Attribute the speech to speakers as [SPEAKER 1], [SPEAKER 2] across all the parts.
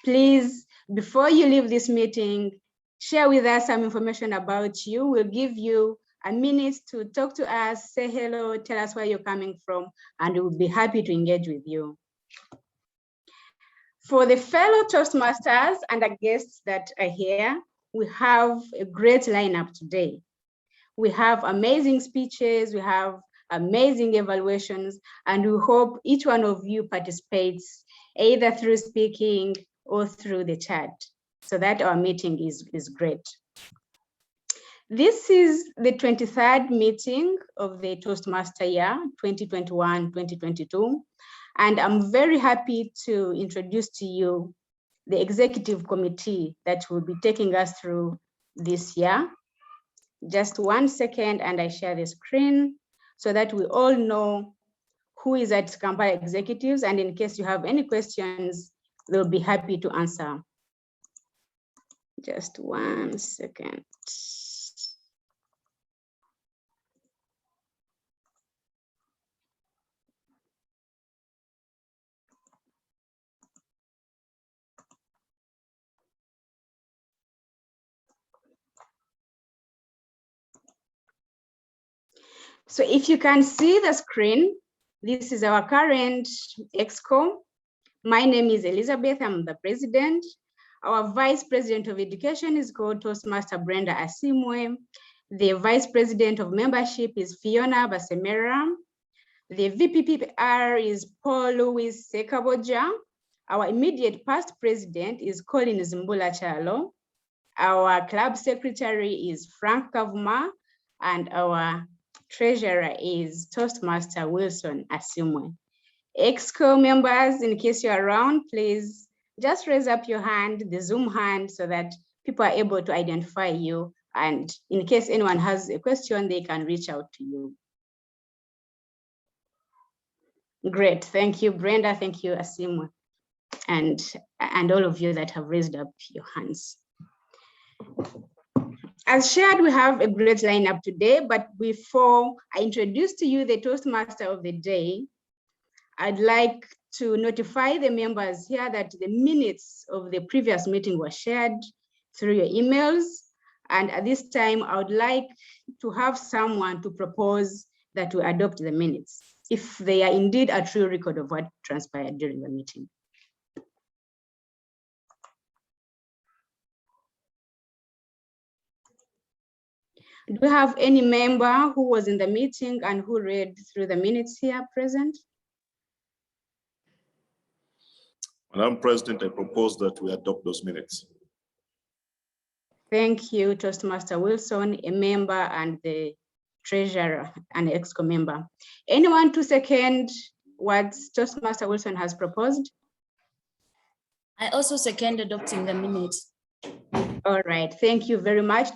[SPEAKER 1] Please, before you leave this meeting, share with us some information about you. We'll give you a minute to talk to us, say hello, tell us where you're coming from, and we'll be happy to engage with you. For the fellow Toastmasters and the guests that are here, we have a great lineup today. We have amazing speeches, we have amazing evaluations, and we hope each one of you participates either through speaking or through the chat, so that our meeting is great. This is the 23rd meeting of the Toastmaster year, 2021-2022, and I'm very happy to introduce to you the executive committee that will be taking us through this year. Just 1 second, and I share the screen so that we all know who is at Kampala Executives, and in case you have any questions, they'll be happy to answer. Just 1 second. So if you can see the screen, this is our current EXCO. My name is Elizabeth, I'm the president. Our vice president of education is called Toastmaster Brenda Asimwe. The vice president of membership is Fiona Basemera. The VPPR is Paul Louis Sekaboja. Our immediate past president is Colin Zimbula Chalo. Our club secretary is Frank Kavuma, and our treasurer is Toastmaster Wilson Asimwe. EXCO members, in case you're around, please just raise up your hand, the Zoom hand, so that people are able to identify you. And in case anyone has a question, they can reach out to you. Great, thank you, Brenda, thank you, Asimwe, and all of you that have raised up your hands. As shared, we have a great lineup today, but before I introduce to you the Toastmaster of the day, I'd like to notify the members here that the minutes of the previous meeting were shared through your emails. And at this time, I would like to have someone to propose that we adopt the minutes, if they are indeed a true record of what transpired during the meeting. Do we have any member who was in the meeting and who read through the minutes here present?
[SPEAKER 2] Madam President, I propose that we adopt those minutes.
[SPEAKER 1] Thank you, Toastmaster Wilson, a member and the treasurer and EXCO member. Anyone to second what Toastmaster Wilson has proposed?
[SPEAKER 3] I also second adopting the minutes.
[SPEAKER 1] All right, thank you very much,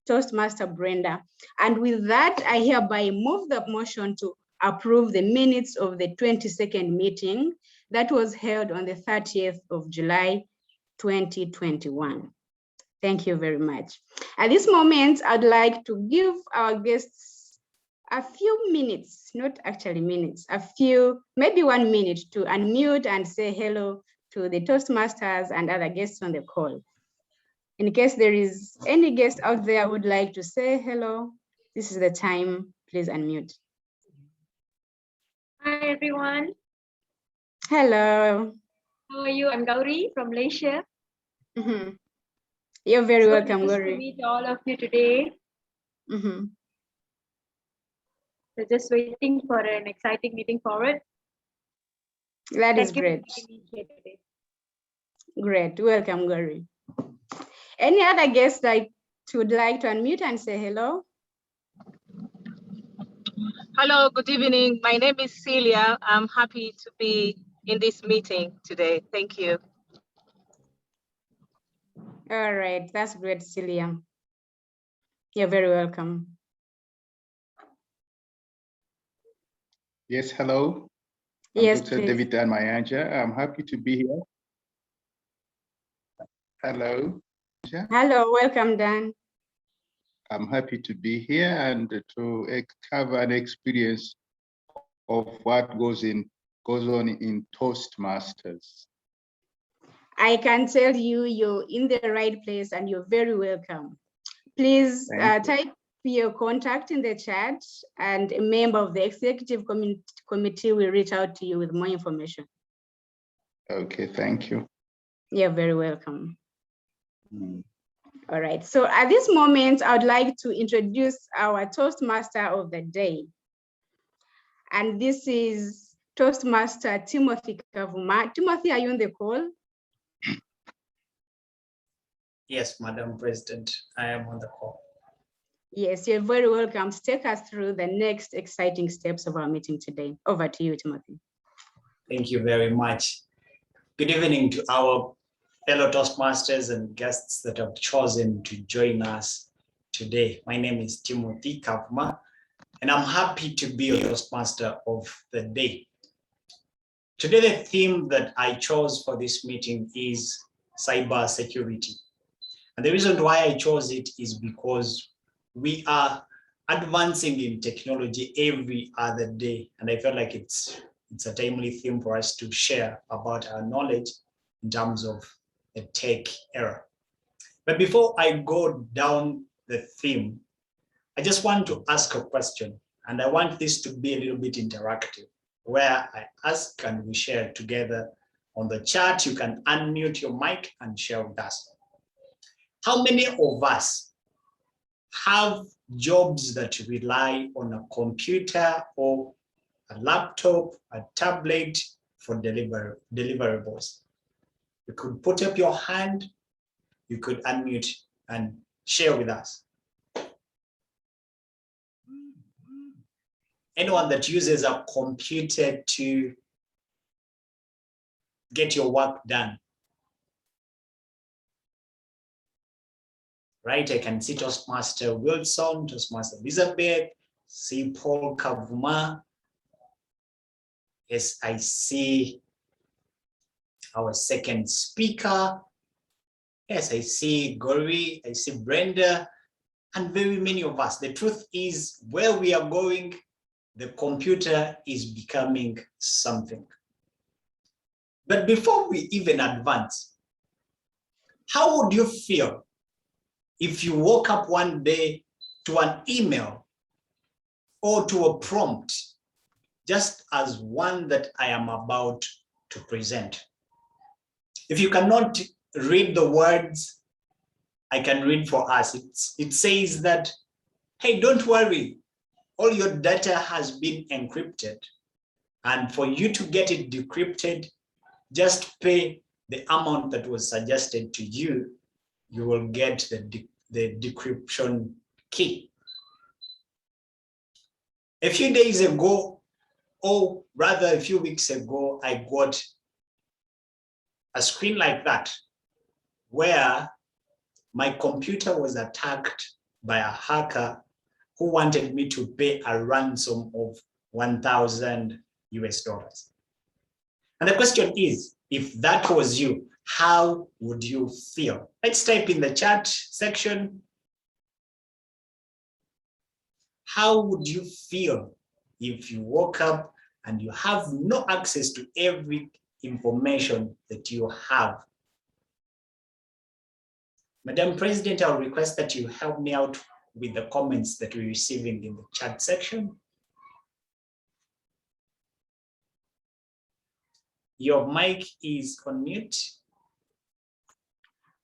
[SPEAKER 1] Toastmaster Brenda. And with that, I hereby move the motion to approve the minutes of the 22nd meeting that was held on the 30th of July, 2021. Thank you very much. At this moment, I'd like to give our guests a few minutes, not actually minutes, a few, maybe 1 minute to unmute and say hello to the Toastmasters and other guests on the call. In case there is any guest out there who would like to say hello, this is the time, please unmute.
[SPEAKER 4] Hi, everyone.
[SPEAKER 1] Hello.
[SPEAKER 4] How are you? I'm Gauri from Malaysia.
[SPEAKER 1] Mm-hmm. You're very welcome,
[SPEAKER 4] Gauri.
[SPEAKER 1] Gauri.
[SPEAKER 4] To meet all of you today.
[SPEAKER 1] Mm-hmm.
[SPEAKER 4] So just waiting for an exciting meeting forward.
[SPEAKER 1] That is
[SPEAKER 4] Thank you
[SPEAKER 1] great.
[SPEAKER 4] for being here today.
[SPEAKER 1] Great, welcome, Gauri. Any other guests that would like to unmute and say hello?
[SPEAKER 5] Hello, good evening. My name is Celia. I'm happy to be in this meeting today. Thank you.
[SPEAKER 1] All right, that's great, Celia. You're very welcome.
[SPEAKER 6] Yes, hello.
[SPEAKER 1] Yes,
[SPEAKER 6] Dr.
[SPEAKER 1] please.
[SPEAKER 6] David Dan Mayanja. I'm happy to be here. Hello.
[SPEAKER 1] Hello, welcome, Dan.
[SPEAKER 6] I'm happy to be here and to have an experience of what goes on in Toastmasters.
[SPEAKER 1] I can tell you, you're in the right place and you're very welcome. Please type your contact in the chat and a member of the executive committee will reach out to you with more information.
[SPEAKER 6] Okay, thank you.
[SPEAKER 1] You're very welcome. All right, so at this moment, I would like to introduce our Toastmaster of the day. And this is Toastmaster Timothy Kavuma. Timothy, are you on the call?
[SPEAKER 7] Yes, Madam President, I am on the call.
[SPEAKER 1] Yes, you're very welcome to take us through the next exciting steps of our meeting today. Over to you, Timothy.
[SPEAKER 7] Thank you very much. Good evening to our fellow Toastmasters and guests that have chosen to join us today. My name is Timothy Kavuma, and I'm happy to be your Toastmaster of the day. Today, the theme that I chose for this meeting is cyber security. And the reason why I chose it is because we are advancing in technology every other day. And I felt like it's a timely theme for us to share about our knowledge in terms of the tech era. But before I go down the theme, I just want to ask a question. And I want this to be a little bit interactive, where I ask and we share together on the chat. You can unmute your mic and share with us. How many of us have jobs that rely on a computer or a laptop, a tablet for deliverables? You could put up your hand, you could unmute and share with us. Anyone that uses a computer to get your work done? Right, I can see Toastmaster Wilson, Toastmaster Elizabeth, see Paul Kavuma. Yes, I see our second speaker. Yes, I see Gori, I see Brenda, and very many of us. The truth is, where we are going, the computer is becoming something. But before we even advance, how would you feel if you woke up one day to an email or to a prompt, just as one that I am about to present? If you cannot read the words, I can read for us. It says that, hey, don't worry, all your data has been encrypted. And for you to get it decrypted, just pay the amount that was suggested to you. You will get the decryption key. A few days ago, or rather a few weeks ago, I got a screen like that where my computer was attacked by a hacker who wanted me to pay a ransom of $1,000 US. And the question is, if that was you, how would you feel? Let's type in the chat section. How would you feel if you woke up and you have no access to every information that you have? Madam President, I'll request that you help me out with the comments that we're receiving in the chat section. Your mic is on mute.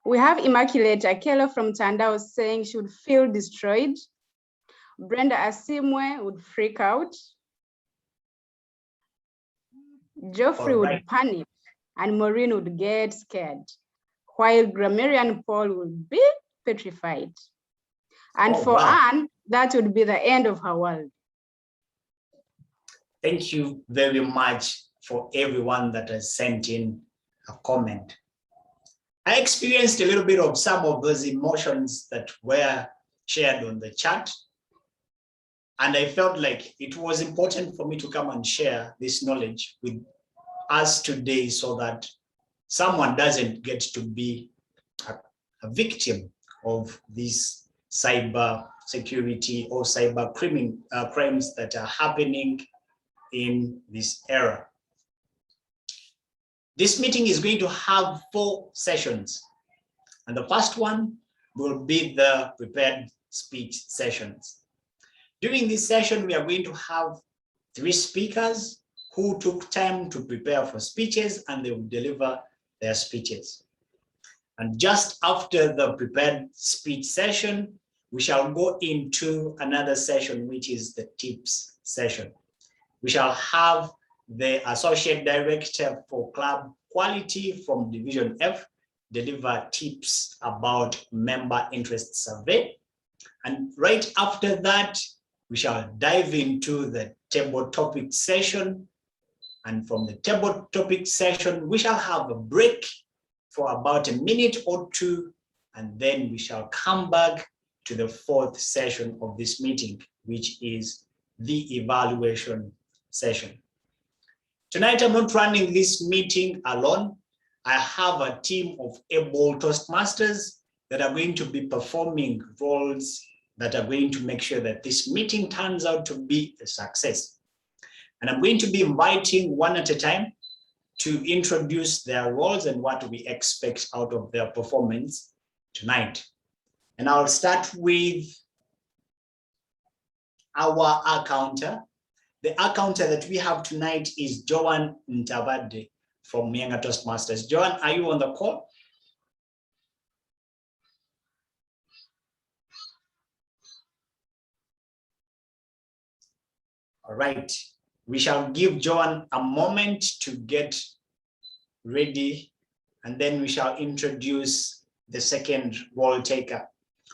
[SPEAKER 1] We have Immaculate Akelo from Tandao saying she would feel destroyed. Brenda Asimwe would freak out. Geoffrey would panic and Maureen would get scared, while Grammarian Paul would be petrified. And for Anne, that would be the end of her world.
[SPEAKER 7] Thank you very much for everyone that has sent in a comment. I experienced a little bit of some of those emotions that were shared on the chat. And I felt like it was important for me to come and share this knowledge with us today so that someone doesn't get to be a victim of these cyber security or cyber crimes that are happening in this era. This meeting is going to have 4 sessions. And the first one will be the prepared speech sessions. During this session, we are going to have 3 speakers who took time to prepare for speeches, and they will deliver their speeches. And just after the prepared speech session, we shall go into another session, which is the tips session. We shall have the Associate Director for Club Quality from Division F deliver tips about member interest survey. And right after that, we shall dive into the table topic session. And from the table topic session, we shall have a break for about a minute or 2, and then we shall come back to the 4th session of this meeting, which is the evaluation session. Tonight, I'm not running this meeting alone. I have a team of able Toastmasters that are going to be performing roles that are going to make sure that this meeting turns out to be a success. And I'm going to be inviting one at a time to introduce their roles and what we expect out of their performance tonight. And I'll start with our accounter. The accounter that we have tonight is Joan Ntavade from Mianga Toastmasters. Joan, are you on the call? All right, we shall give Joan a moment to get ready, and then we shall introduce the second role taker,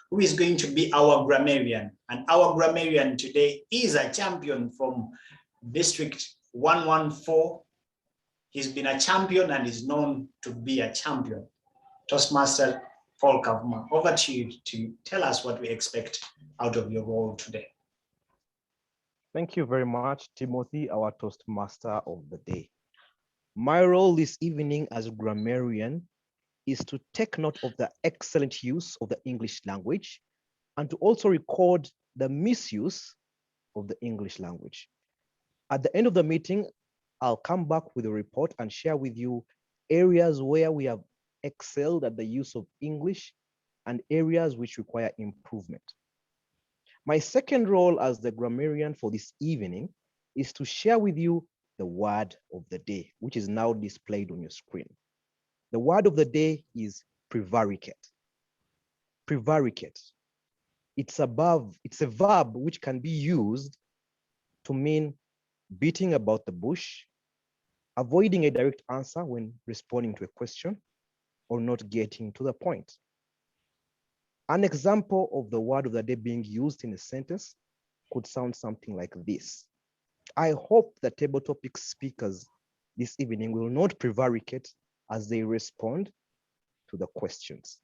[SPEAKER 7] who is going to be our grammarian. And our grammarian today is a champion from District 114. He's been a champion and is known to be a champion. Toastmaster Paul Kavuma, over to you to tell us what we expect out of your role today.
[SPEAKER 8] Thank you very much, Timothy, our Toastmaster of the day. My role this evening as grammarian is to take note of the excellent use of the English language and to also record the misuse of the English language. At the end of the meeting, I'll come back with a report and share with you areas where we have excelled at the use of English and areas which require improvement. My second role as the grammarian for this evening is to share with you the word of the day, which is now displayed on your screen. The word of the day is prevaricate. Prevaricate. It's a verb which can be used to mean beating about the bush, avoiding a direct answer when responding to a question, or not getting to the point. An example of the word of the day being used in a sentence could sound something like this. I hope the table topic speakers this evening will not prevaricate as they respond to the questions.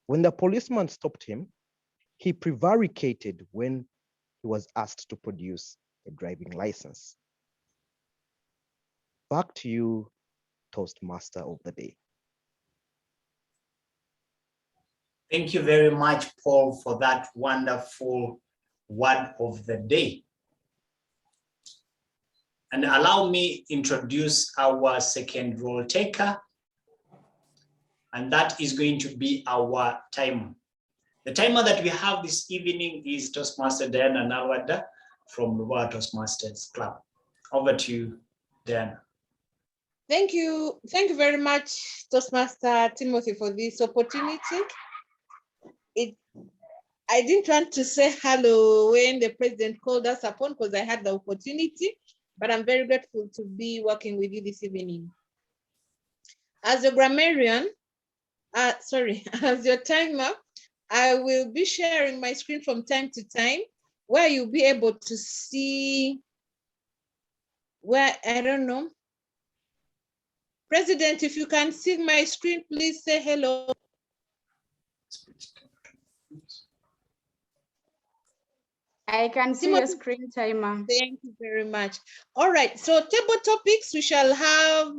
[SPEAKER 8] When the policeman stopped him, he prevaricated when he was asked to produce a driving license. Back to you, Toastmaster of the day.
[SPEAKER 7] Thank you very much, Paul, for that wonderful word of the day. And allow me introduce our second role taker, and that is going to be our timer. The timer that we have this evening is Toastmaster Diana Nawada from the Toastmasters Club. Over to you, Diana.
[SPEAKER 9] Thank you very much, Toastmaster Timothy, for this opportunity. I didn't want to say hello when the president called us upon because I had the opportunity, but I'm very grateful to be working with you this evening. As a grammarian, as your timer, I will be sharing my screen from time to time where you'll be able to see where, I don't know. President, if you can see my screen, please say hello.
[SPEAKER 1] I can see your screen timer.
[SPEAKER 9] Thank you very much. All right, so table topics, we shall have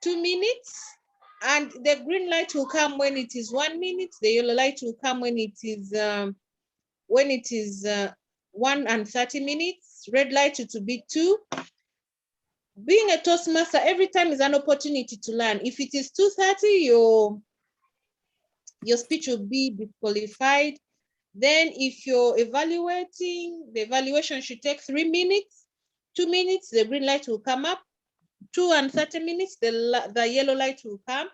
[SPEAKER 9] 2 minutes, and the green light will come when it is 1 minute. The yellow light will come when it is 1 and 30 minutes. Red light it will be 2. being a Toastmaster, every time is an opportunity to learn. If it is 2:30, your speech will be disqualified. Then if you're evaluating, the evaluation should take 3 minutes. 2 minutes, the green light will come up. 2 and 30 minutes, the yellow light will come.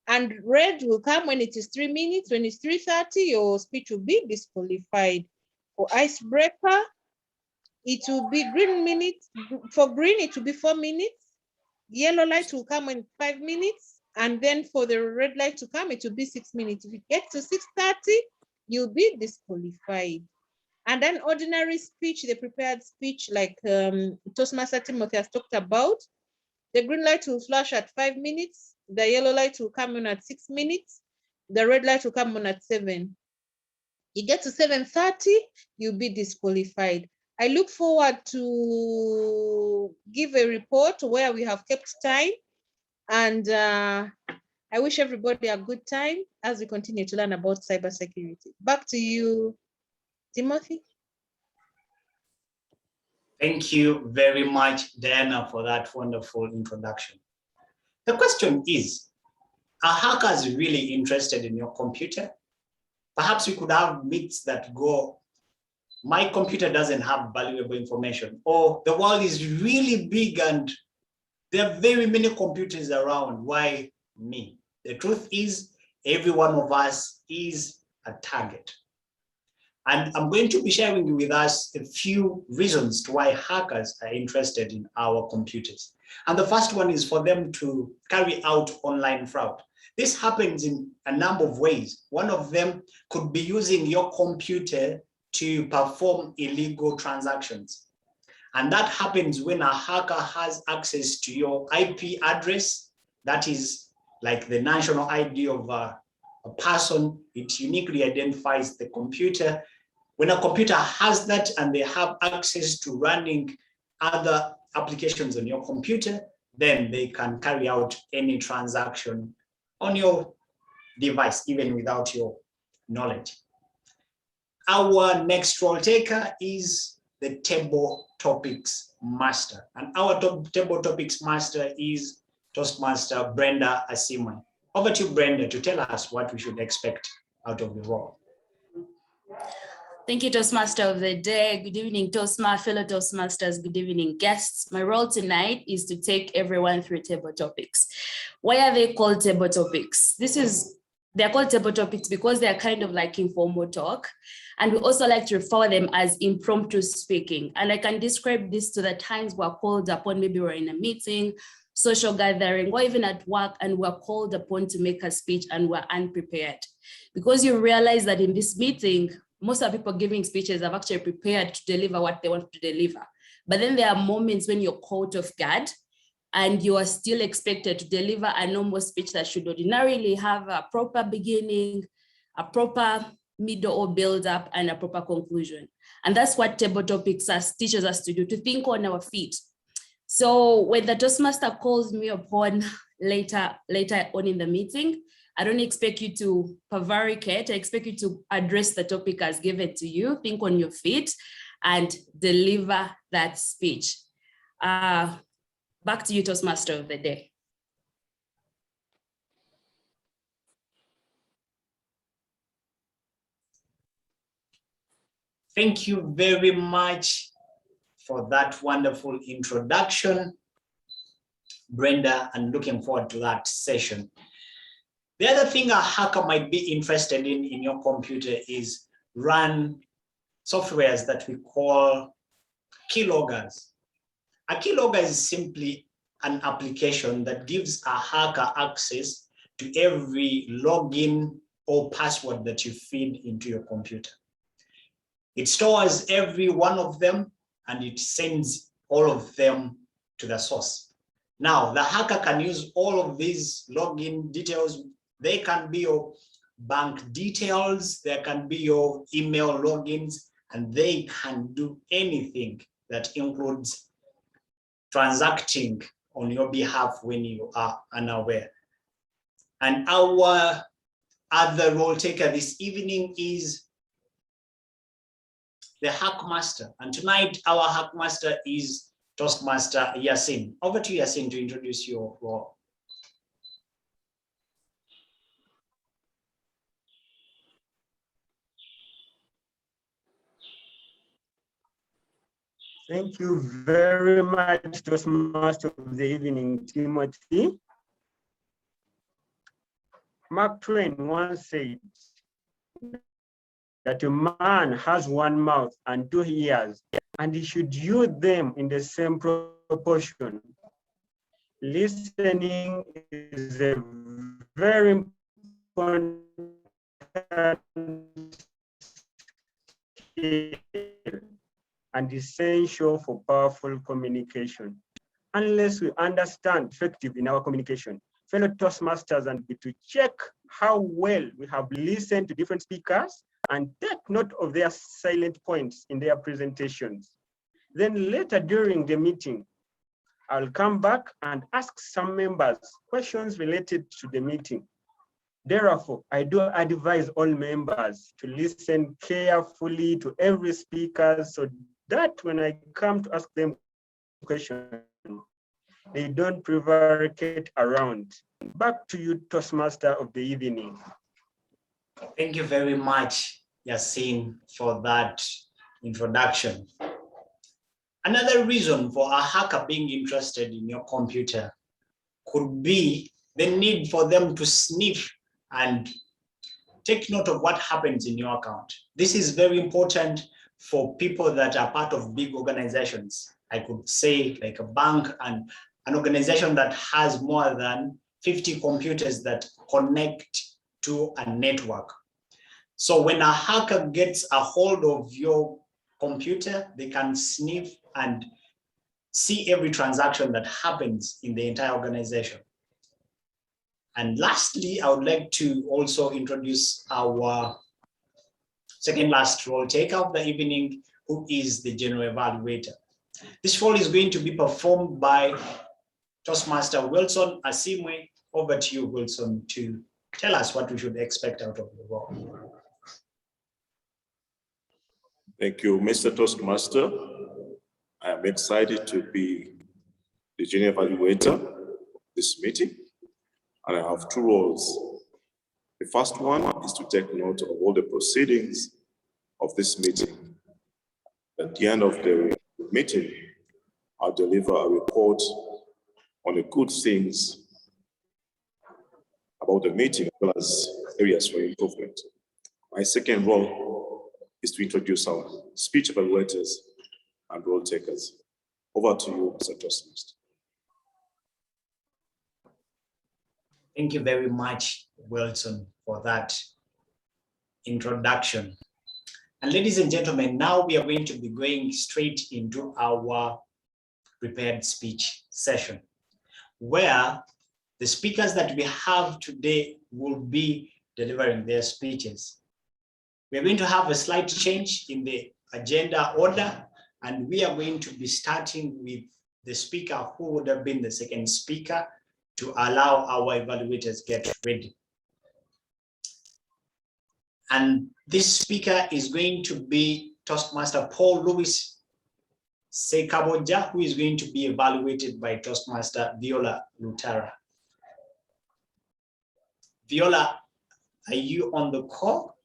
[SPEAKER 9] And red will come when it is 3 minutes. When it's 3:30, your speech will be disqualified. For icebreaker, it will be green minutes. For green, it will be 4 minutes. Yellow light will come in 5 minutes. And then for the red light to come, it will be 6 minutes. If it gets to 6:30, you'll be disqualified. And then ordinary speech, the prepared speech, like Toastmaster Timothy has talked about, the green light will flash at 5 minutes. The yellow light will come on at 6 minutes. The red light will come on at 7. You get to 7:30, you'll be disqualified. I look forward to give a report where we have kept time. And I wish everybody a good time as we continue to learn about cybersecurity. Back to you, Timothy.
[SPEAKER 7] Thank you very much, Diana, for that wonderful introduction. The question is, are hackers really interested in your computer? Perhaps we could have myths that go, my computer doesn't have valuable information, or the world is really big and there are very many computers around, why me? The truth is, every one of us is a target. And I'm going to be sharing with us a few reasons to why hackers are interested in our computers. And the first one is for them to carry out online fraud. This happens in a number of ways. One of them could be using your computer to perform illegal transactions. And that happens when a hacker has access to your IP address, that is like the national ID of a person. It uniquely identifies the computer. When a computer has that and they have access to running other applications on your computer, then they can carry out any transaction on your device, even without your knowledge. Our next role taker is the Table Topics Master. And our Table Topics Master is Toastmaster Brenda Asimwe. Over to you, Brenda, to tell us what we should expect out of the role.
[SPEAKER 3] Thank you, Toastmaster of the day. Good evening, fellow Toastmasters. Good evening, guests. My role tonight is to take everyone through table topics. Why are they called table topics? They're called table topics because they're kind of like informal talk. And we also like to refer them as impromptu speaking. And I can describe this to the times we're called upon, maybe we're in a meeting, social gathering, or even at work, and we're called upon to make a speech and we're unprepared. Because you realize that in this meeting, most of the people giving speeches have actually prepared to deliver what they want to deliver. But then there are moments when you're caught off guard and you are still expected to deliver a normal speech that should ordinarily have a proper beginning, a proper middle or build up, and a proper conclusion. And that's what table topics teaches us to do, to think on our feet. So when the Toastmaster calls me upon later on in the meeting, I don't expect you to prevaricate. I expect you to address the topic as given to you, think on your feet, and deliver that speech. Back to you, Toastmaster of the day.
[SPEAKER 7] Thank you very much for that wonderful introduction, Brenda, and looking forward to that session. The other thing a hacker might be interested in your computer is run softwares that we call keyloggers. A keylogger is simply an application that gives a hacker access to every login or password that you feed into your computer. It stores every one of them and it sends all of them to the source. Now, the hacker can use all of these login details. They can be your bank details, there can be your email logins, and they can do anything that includes transacting on your behalf when you are unaware. And our other role taker this evening is the Hackmaster. And tonight, our Hackmaster is Toastmaster Yasin. Over to Yasin to introduce your role.
[SPEAKER 10] Thank you very much, Toastmaster of the evening, Timothy. Mark Twain once said that a man has one mouth and 2 ears, and he should use them in the same proportion. Listening is a very important skill and essential for powerful communication. Unless we understand effective in our communication, fellow Toastmasters and to check how well we have listened to different speakers and take note of their silent points in their presentations. Then later during the meeting, I'll come back and ask some members questions related to the meeting. Therefore, I do advise all members to listen carefully to every speaker so that when I come to ask them questions, they don't prevaricate around. Back to you, Toastmaster of the evening.
[SPEAKER 7] Thank you very much, Yasin, for that introduction. Another reason for a hacker being interested in your computer could be the need for them to sniff and take note of what happens in your account. This is very important for people that are part of big organizations. I could say like a bank and an organization that has more than 50 computers that connect to a network. So when a hacker gets a hold of your computer, they can sniff and see every transaction that happens in the entire organization. And lastly, I would like to also introduce our second last role taker of the evening, who is the general evaluator. This role is going to be performed by Toastmaster Wilson Asimwe. Over to you, Wilson, to tell us what we should expect out of the role.
[SPEAKER 2] Thank you, Mr. Toastmaster. I am excited to be the junior evaluator of this meeting, and I have 2 roles. The first one is to take note of all the proceedings of this meeting. At the end of the meeting, I'll deliver a report on the good things about the meeting, as well as areas for improvement. My second role is to introduce our speech evaluators and role takers. Over to you, Mr. Toastmaster.
[SPEAKER 7] Thank you very much, Wilson, for that introduction. And ladies and gentlemen, now we are going to be going straight into our prepared speech session, where the speakers that we have today will be delivering their speeches. We are going to have a slight change in the agenda order, and we are going to be starting with the speaker who would have been the second speaker to allow our evaluators get ready. And this speaker is going to be Toastmaster Paul Louis Sekaboja, who is going to be evaluated by Toastmaster Viola Lutara. Viola, are you on the call?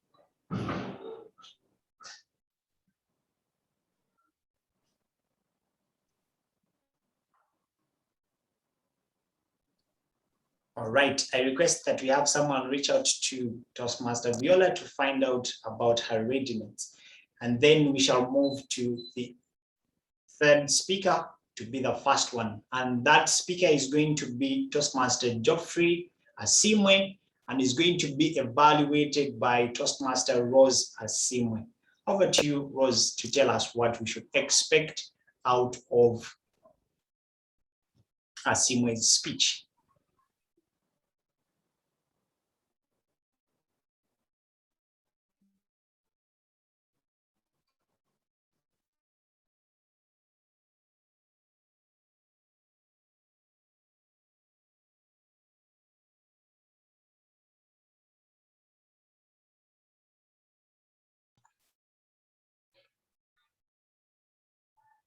[SPEAKER 7] All right, I request that we have someone reach out to Toastmaster Viola to find out about her readiness. And then we shall move to the third speaker to be the first one. And that speaker is going to be Toastmaster Geoffrey Ayebare, and is going to be evaluated by Toastmaster Rose Asimwe. Over to you, Rose, to tell us what we should expect out of Asimwe's speech.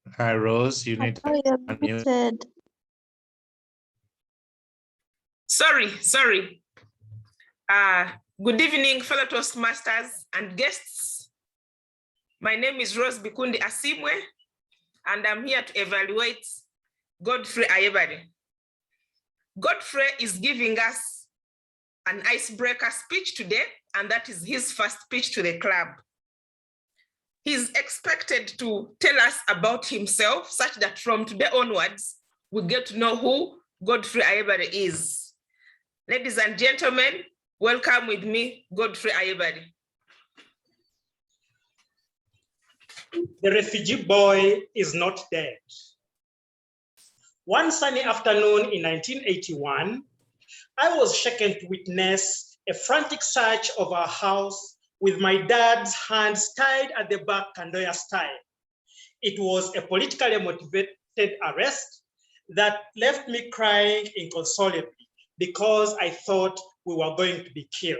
[SPEAKER 11] Hi, Rose, you need to unmute.
[SPEAKER 12] Sorry. Good evening, fellow Toastmasters and guests. My name is Rose Bikundi Asimwe, and I'm here to evaluate Geoffrey Ayebare. Geoffrey is giving us an icebreaker speech today, and that is his first speech to the club. He's expected to tell us about himself such that from today onwards, we get to know who Geoffrey Ayebare is. Ladies and gentlemen, welcome with me, Geoffrey Ayebare.
[SPEAKER 13] The refugee boy is not dead. One sunny afternoon in 1981, I was shaken to witness a frantic search of our house with my dad's hands tied at the back Kandoya style. It was a politically motivated arrest that left me crying inconsolably because I thought we were going to be killed.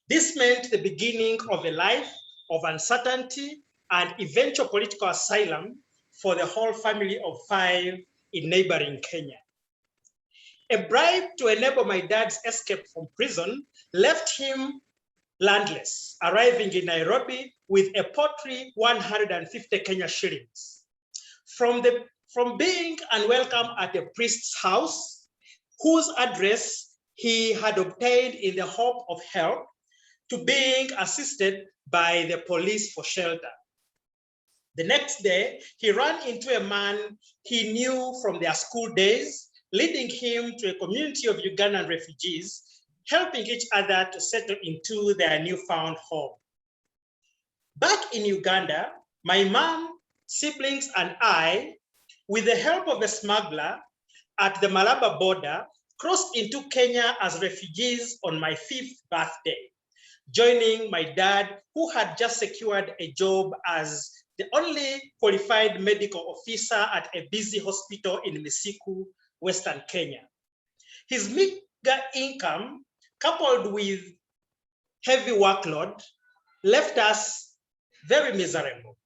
[SPEAKER 13] This meant the beginning of a life of uncertainty and eventual political asylum for the whole family of 5 in neighboring Kenya. A bribe to enable my dad's escape from prison left him landless, arriving in Nairobi with a paltry 150 Kenya shillings. From being unwelcome at a priest's house, whose address he had obtained in the hope of help, to being assisted by the police for shelter. The next day, he ran into a man he knew from their school days, leading him to a community of Ugandan refugees, helping each other to settle into their newfound home. Back in Uganda, my mom, siblings, and I, with the help of a smuggler at the Malaba border, crossed into Kenya as refugees on my 5th birthday, joining my dad, who had just secured a job as the only qualified medical officer at a busy hospital in Misiku, Western Kenya. His meager income, coupled with heavy workload, left us very miserable,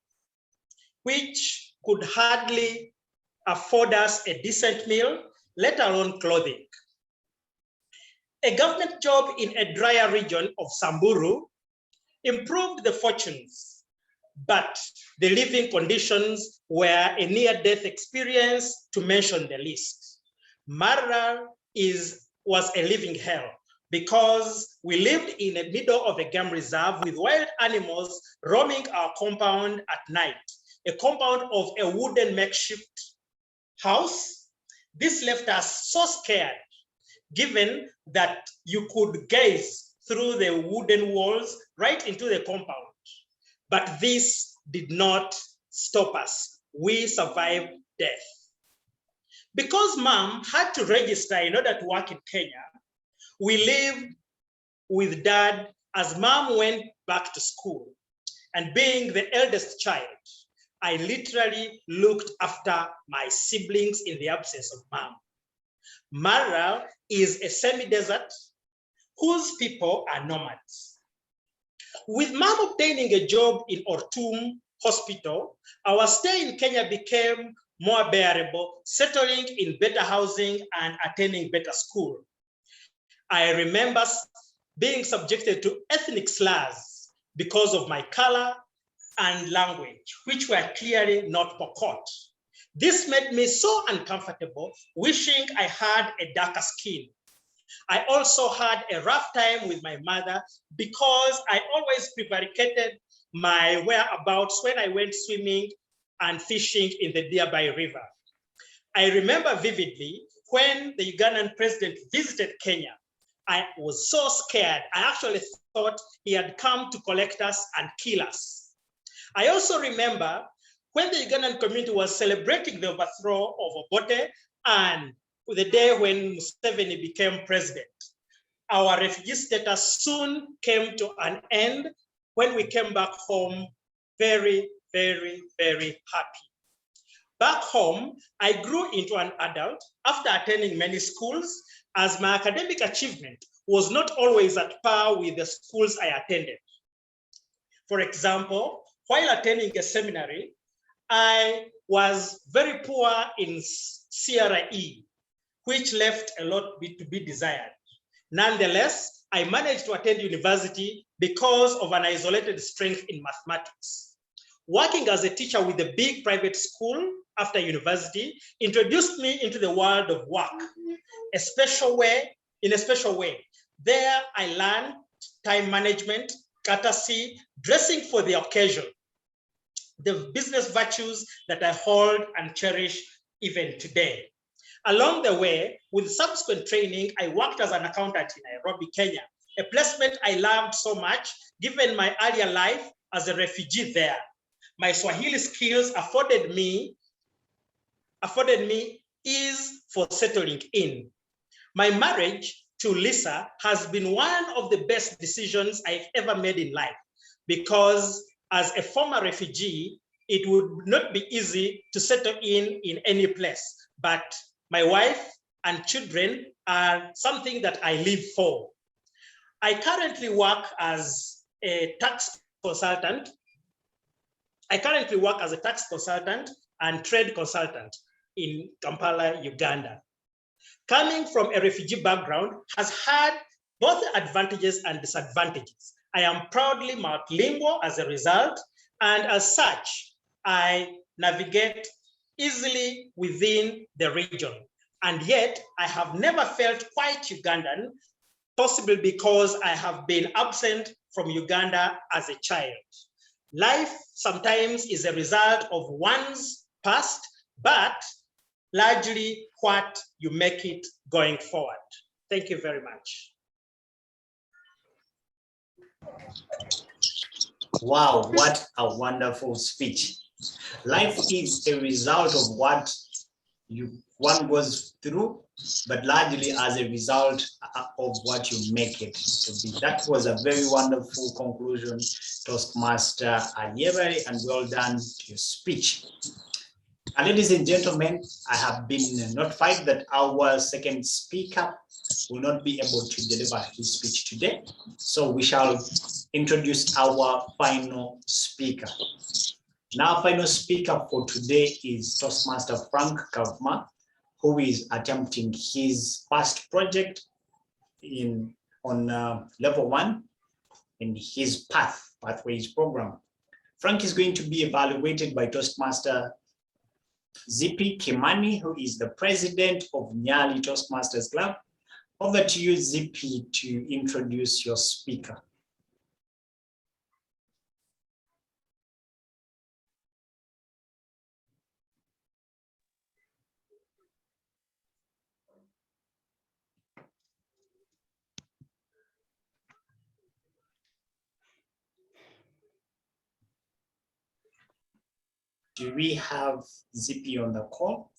[SPEAKER 13] which could hardly afford us a decent meal, let alone clothing. A government job in a drier region of Samburu improved the fortunes, but the living conditions were a near-death experience, to mention the least. Marara was a living hell because we lived in the middle of a game reserve with wild animals roaming our compound at night, a compound of a wooden makeshift house. This left us so scared, given that you could gaze through the wooden walls right into the compound. But this did not stop us. We survived death. Because mom had to register in order to work in Kenya, we lived with dad as mom went back to school. And being the eldest child, I literally looked after my siblings in the absence of mom. Marara is a semi-desert whose people are nomads. With mom obtaining a job in Ortum Hospital, our stay in Kenya became more bearable, settling in better housing and attending better school. I remember being subjected to ethnic slurs because of my color and language, which were clearly not Pokot. This made me so uncomfortable, wishing I had a darker skin. I also had a rough time with my mother because I always prevaricated my whereabouts when I went swimming and fishing in the nearby river. I remember vividly when the Ugandan president visited Kenya. I was so scared. I actually thought he had come to collect us and kill us. I also remember when the Ugandan community was celebrating the overthrow of Obote and the day when Museveni became president. Our refugee status soon came to an end when we came back home very, very, very happy. Back home, I grew into an adult after attending many schools, as my academic achievement was not always at par with the schools I attended. For example, while attending a seminary, I was very poor in CRE, which left a lot to be desired. Nonetheless, I managed to attend university because of an isolated strength in mathematics. Working as a teacher with a big private school after university introduced me into the world of work, in a special way. There, I learned time management, courtesy, dressing for the occasion, the business virtues that I hold and cherish even today. Along the way, with subsequent training, I worked as an accountant in Nairobi, Kenya, a placement I loved so much, given my earlier life as a refugee there. My Swahili skills afforded me ease for settling in. My marriage to Lisa has been one of the best decisions I've ever made in life, because as a former refugee, it would not be easy to settle in any place, but my wife and children are something that I live for. I currently work as a tax consultant. And trade consultant in Kampala, Uganda. Coming from a refugee background has had both advantages and disadvantages. I am proudly multilingual as a result, and as such, I navigate easily within the region. And yet, I have never felt quite Ugandan, possibly because I have been absent from Uganda as a child. Life sometimes is a result of one's past, but largely what you make it going forward. Thank you very much.
[SPEAKER 7] Wow, what a wonderful speech. Life is a result of what one goes through, but largely as a result of what you make it to be. That was a very wonderful conclusion, Toastmaster Ayebare, and well done to your speech. And ladies and gentlemen, I have been notified that our second speaker will not be able to deliver his speech today. So we shall introduce our final speaker. Now, final speaker for today is Toastmaster Frank Kavuma, who is attempting his first project on level 1 in his Pathways program. Frank is going to be evaluated by Toastmaster Zippy Kimani, who is the president of Nyali Toastmasters Club. Over to you, Zippy, to introduce your speaker. Do we have Zippy on the call?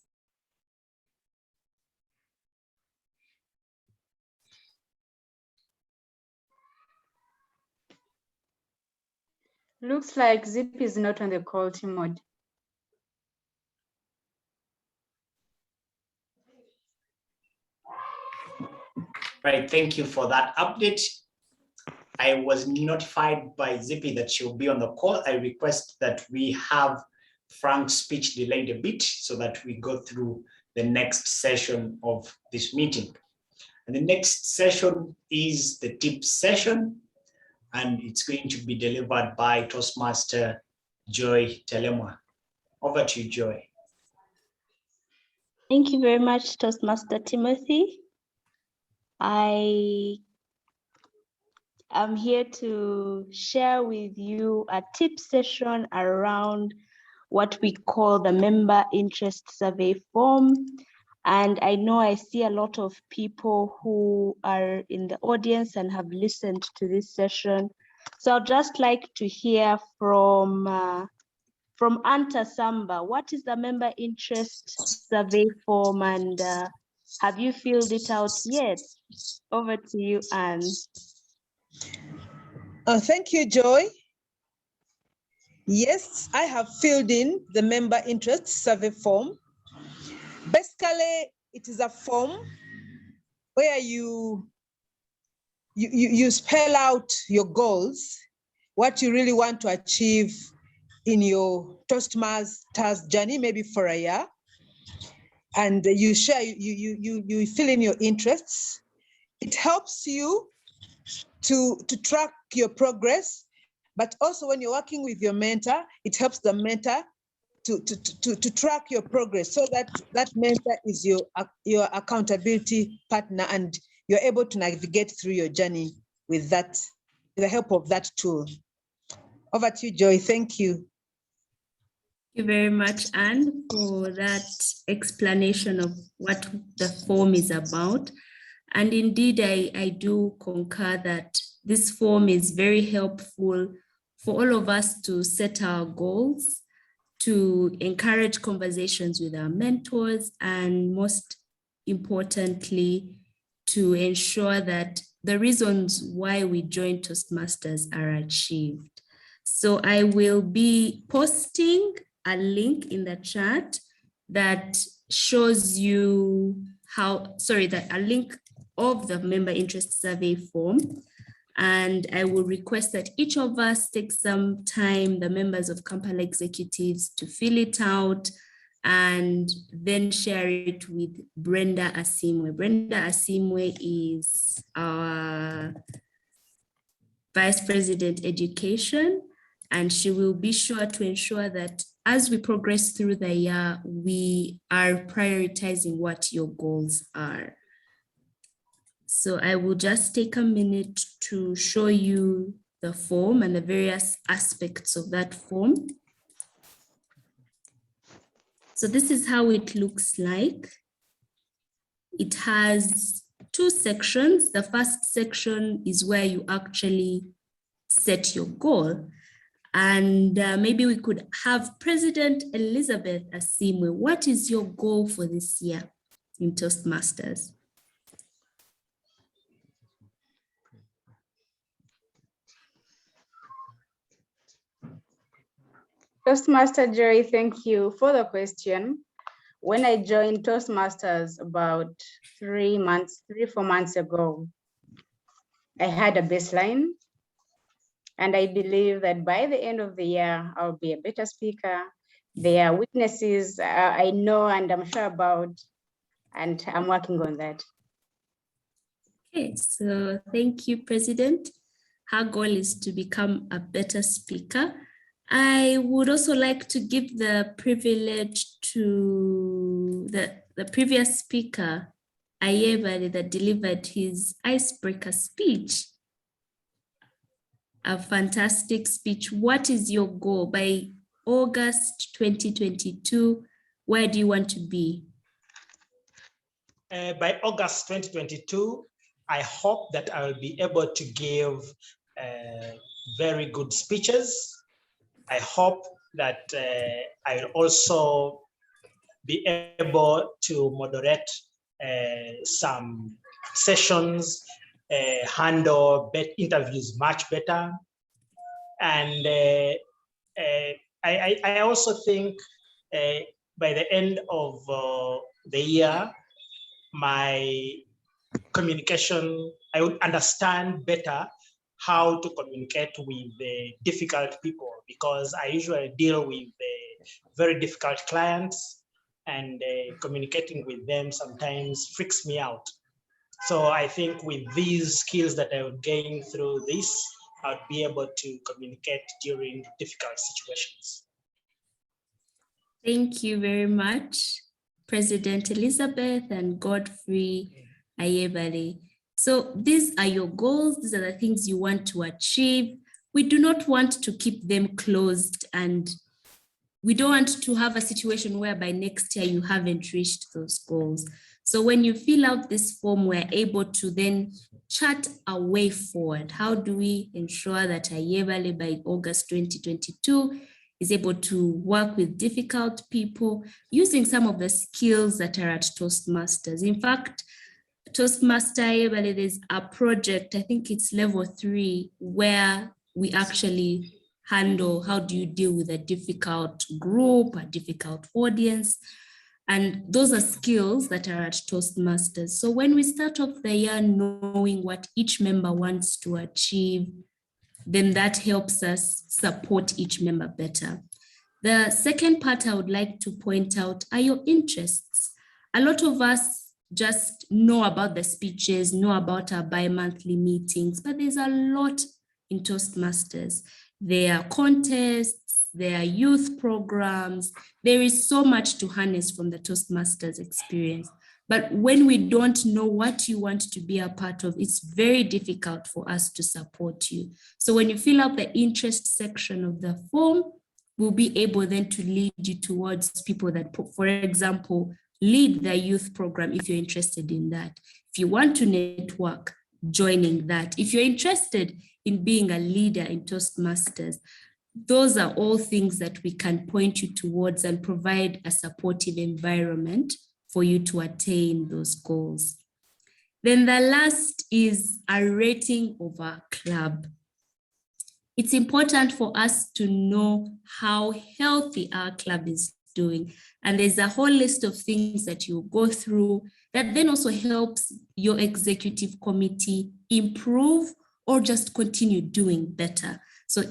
[SPEAKER 1] Looks like Zip is not on the call, Timothy.
[SPEAKER 7] Right, thank you for that update. I was notified by Zippy that she'll be on the call. I request that we have Frank's speech delayed a bit so that we go through the next session of this meeting. And the next session is the tip session, and it's going to be delivered by Toastmaster Joy Telema. Over to you, Joy.
[SPEAKER 14] Thank you very much, Toastmaster Timothy. I am here to share with you a tip session around what we call the member interest survey form. And I know I see a lot of people who are in the audience and have listened to this session. So I'd just like to hear from Anta Samba. What is the member interest survey form, and have you filled it out yet? Over to you, Anne.
[SPEAKER 15] Thank you, Joy. Yes, I have filled in the member interest survey form. Basically, it is a form where you spell out your goals, what you really want to achieve in your Toastmasters journey, maybe for a year, and you share, you fill in your interests. It helps you to track your progress, but also when you're working with your mentor, it helps the mentor to track your progress, so that that mentor is your accountability partner, and you're able to navigate through your journey with that, with the help of that tool. Over to you, Joy. Thank you.
[SPEAKER 3] Thank you very much, Anne, for that explanation of what the form is about. And indeed, I do concur that this form is very helpful for all of us to set our goals, to encourage conversations with our mentors, and most importantly, to ensure that the reasons why we join Toastmasters are achieved. So I will be posting a link in the chat that shows you a link of the member interest survey form. And I will request that each of us take some time, the members of Kampala Executives, to fill it out and then share it with Brenda Asimwe. Brenda Asimwe is our Vice President Education, and she will be sure to ensure that as we progress through the year, we are prioritizing what your goals are. So I will just take a minute to show you the form and the various aspects of that form. So this is how it looks like. It has two sections. The first section is where you actually set your goal. And maybe we could have President Elizabeth Asimwe. What is your goal for this year in Toastmasters?
[SPEAKER 1] Toastmaster Joy, thank you for the question. When I joined Toastmasters about 3 or 4 months ago, I had a baseline, and I believe that by the end of the year, I'll be a better speaker. There are weaknesses I know and I'm sure about, and I'm working on that.
[SPEAKER 3] Okay, so thank you, President. Her goal is to become a better speaker. I would also like to give the privilege to the previous speaker, Ayebare, that delivered his icebreaker speech. A fantastic speech. What is your goal by August 2022? Where do you want to be?
[SPEAKER 13] By August 2022, I hope that I will be able to give very good speeches. I hope that I will also be able to moderate some sessions, handle interviews much better. And I also think by the end of the year, my communication, I would understand better how to communicate with difficult people, because I usually deal with very difficult clients, and communicating with them sometimes freaks me out. So I think with these skills that I would gain through this, I would be able to communicate during difficult situations.
[SPEAKER 3] Thank you very much, President Elizabeth and Geoffrey Ayebare. So these are your goals. These are the things you want to achieve. We do not want to keep them closed, and we don't want to have a situation whereby next year you haven't reached those goals. So when you fill out this form, we're able to then chart a way forward. How do we ensure that Ayebare by August 2022 is able to work with difficult people using some of the skills that are at Toastmasters? In fact, Toastmaster Ayebare, there's a project, I think it's level 3, where we actually handle how do you deal with a difficult group, a difficult audience. And those are skills that are at Toastmasters. So when we start off the year knowing what each member wants to achieve, then that helps us support each member better. The second part I would like to point out are your interests. A lot of us just know about the speeches, know about our bi-monthly meetings, but there's a lot in Toastmasters. There are contests, there are youth programs. There is so much to harness from the Toastmasters experience. But when we don't know what you want to be a part of, it's very difficult for us to support you. So when you fill out the interest section of the form, we'll be able then to lead you towards people that, for example, lead the youth program if you're interested in that. If you want to network, joining that. If you're interested in being a leader in Toastmasters, those are all things that we can point you towards and provide a supportive environment for you to attain those goals. Then the last is a rating of our club. It's important for us to know how healthy our club is doing. And there's a whole list of things that you go through that then also helps your executive committee improve or just continue doing better. So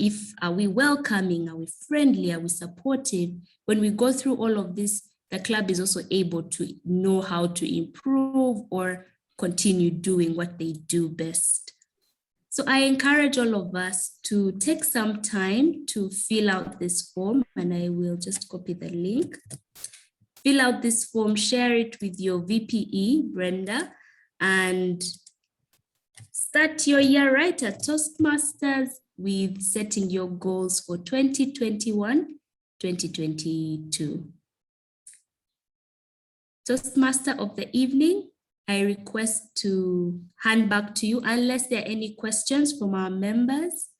[SPEAKER 3] are we welcoming, are we friendly, are we supportive? When we go through all of this, the club is also able to know how to improve or continue doing what they do best. So I encourage all of us to take some time to fill out this form, and I will just copy the link. Fill out this form, share it with your VPE, Brenda, and start your year right at Toastmasters with setting your goals for 2021-2022. Toastmaster of the evening, I request to hand back to you unless there are any questions from our members.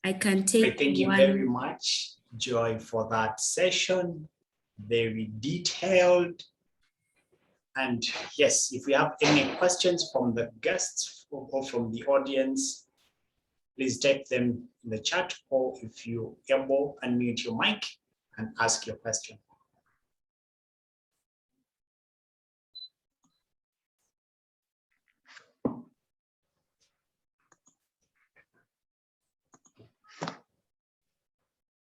[SPEAKER 3] I can take
[SPEAKER 7] Thank you
[SPEAKER 3] one.
[SPEAKER 7] very much, Joy, for that session. Very detailed. And yes, if we have any questions from the guests or from the audience, please type them in the chat, or if you're able, unmute your mic and ask your question.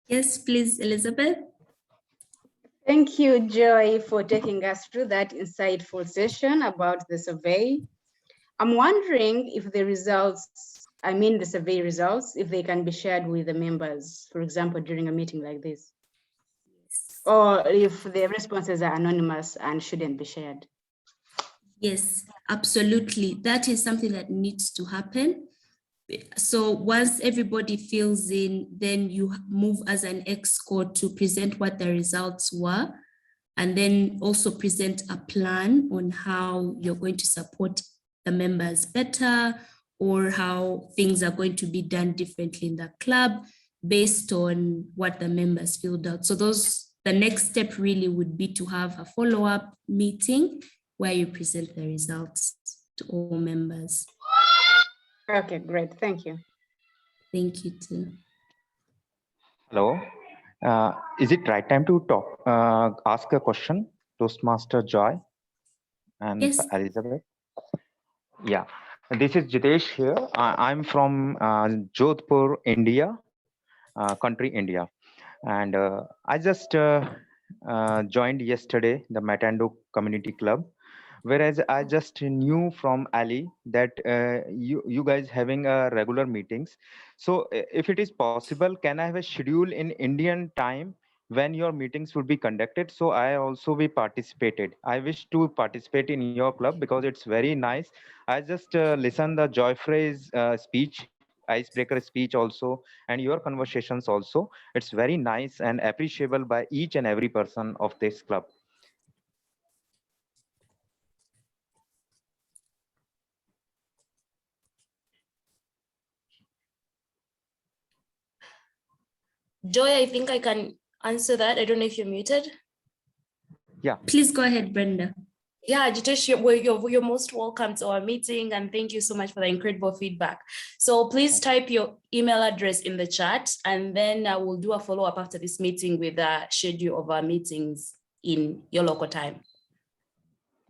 [SPEAKER 3] Yes, please, Elizabeth.
[SPEAKER 1] Thank you, Joy, for taking us through that insightful session about the survey. I'm wondering if the results, the survey results, if they can be shared with the members, for example, during a meeting like this, or if the responses are anonymous and shouldn't be shared.
[SPEAKER 3] Yes, absolutely. That is something that needs to happen. So once everybody fills in, then you move as an EXCO to present what the results were, and then also present a plan on how you're going to support the members better, or how things are going to be done differently in the club based on what the members filled out. So the next step really would be to have a follow-up meeting where you present the results to all members.
[SPEAKER 1] Okay, great. Thank you.
[SPEAKER 3] Thank you too.
[SPEAKER 16] Hello. Is it right time to talk? Ask a question, Toastmaster Joy and
[SPEAKER 3] yes.
[SPEAKER 16] Elizabeth? Yeah. This is Jitesh here. I'm from Jodhpur, India, country India. And I just joined yesterday the Matando Community Club. Whereas I just knew from Ali that you guys having regular meetings. So if it is possible, can I have a schedule in Indian time when your meetings will be conducted? So I also be participated. I wish to participate in your club because it's very nice. I just listened the Geoffrey's speech, icebreaker speech also, and your conversations also. It's very nice and appreciable by each and every person of this club.
[SPEAKER 3] Joy, I think I can answer that. I don't know if you're muted.
[SPEAKER 16] Yeah.
[SPEAKER 3] Please go ahead, Brenda. Yeah, Jitesh, you're most welcome to our meeting, and thank you so much for the incredible feedback. So please type your email address in the chat, and then we'll do a follow-up after this meeting with the schedule of our meetings in your local time.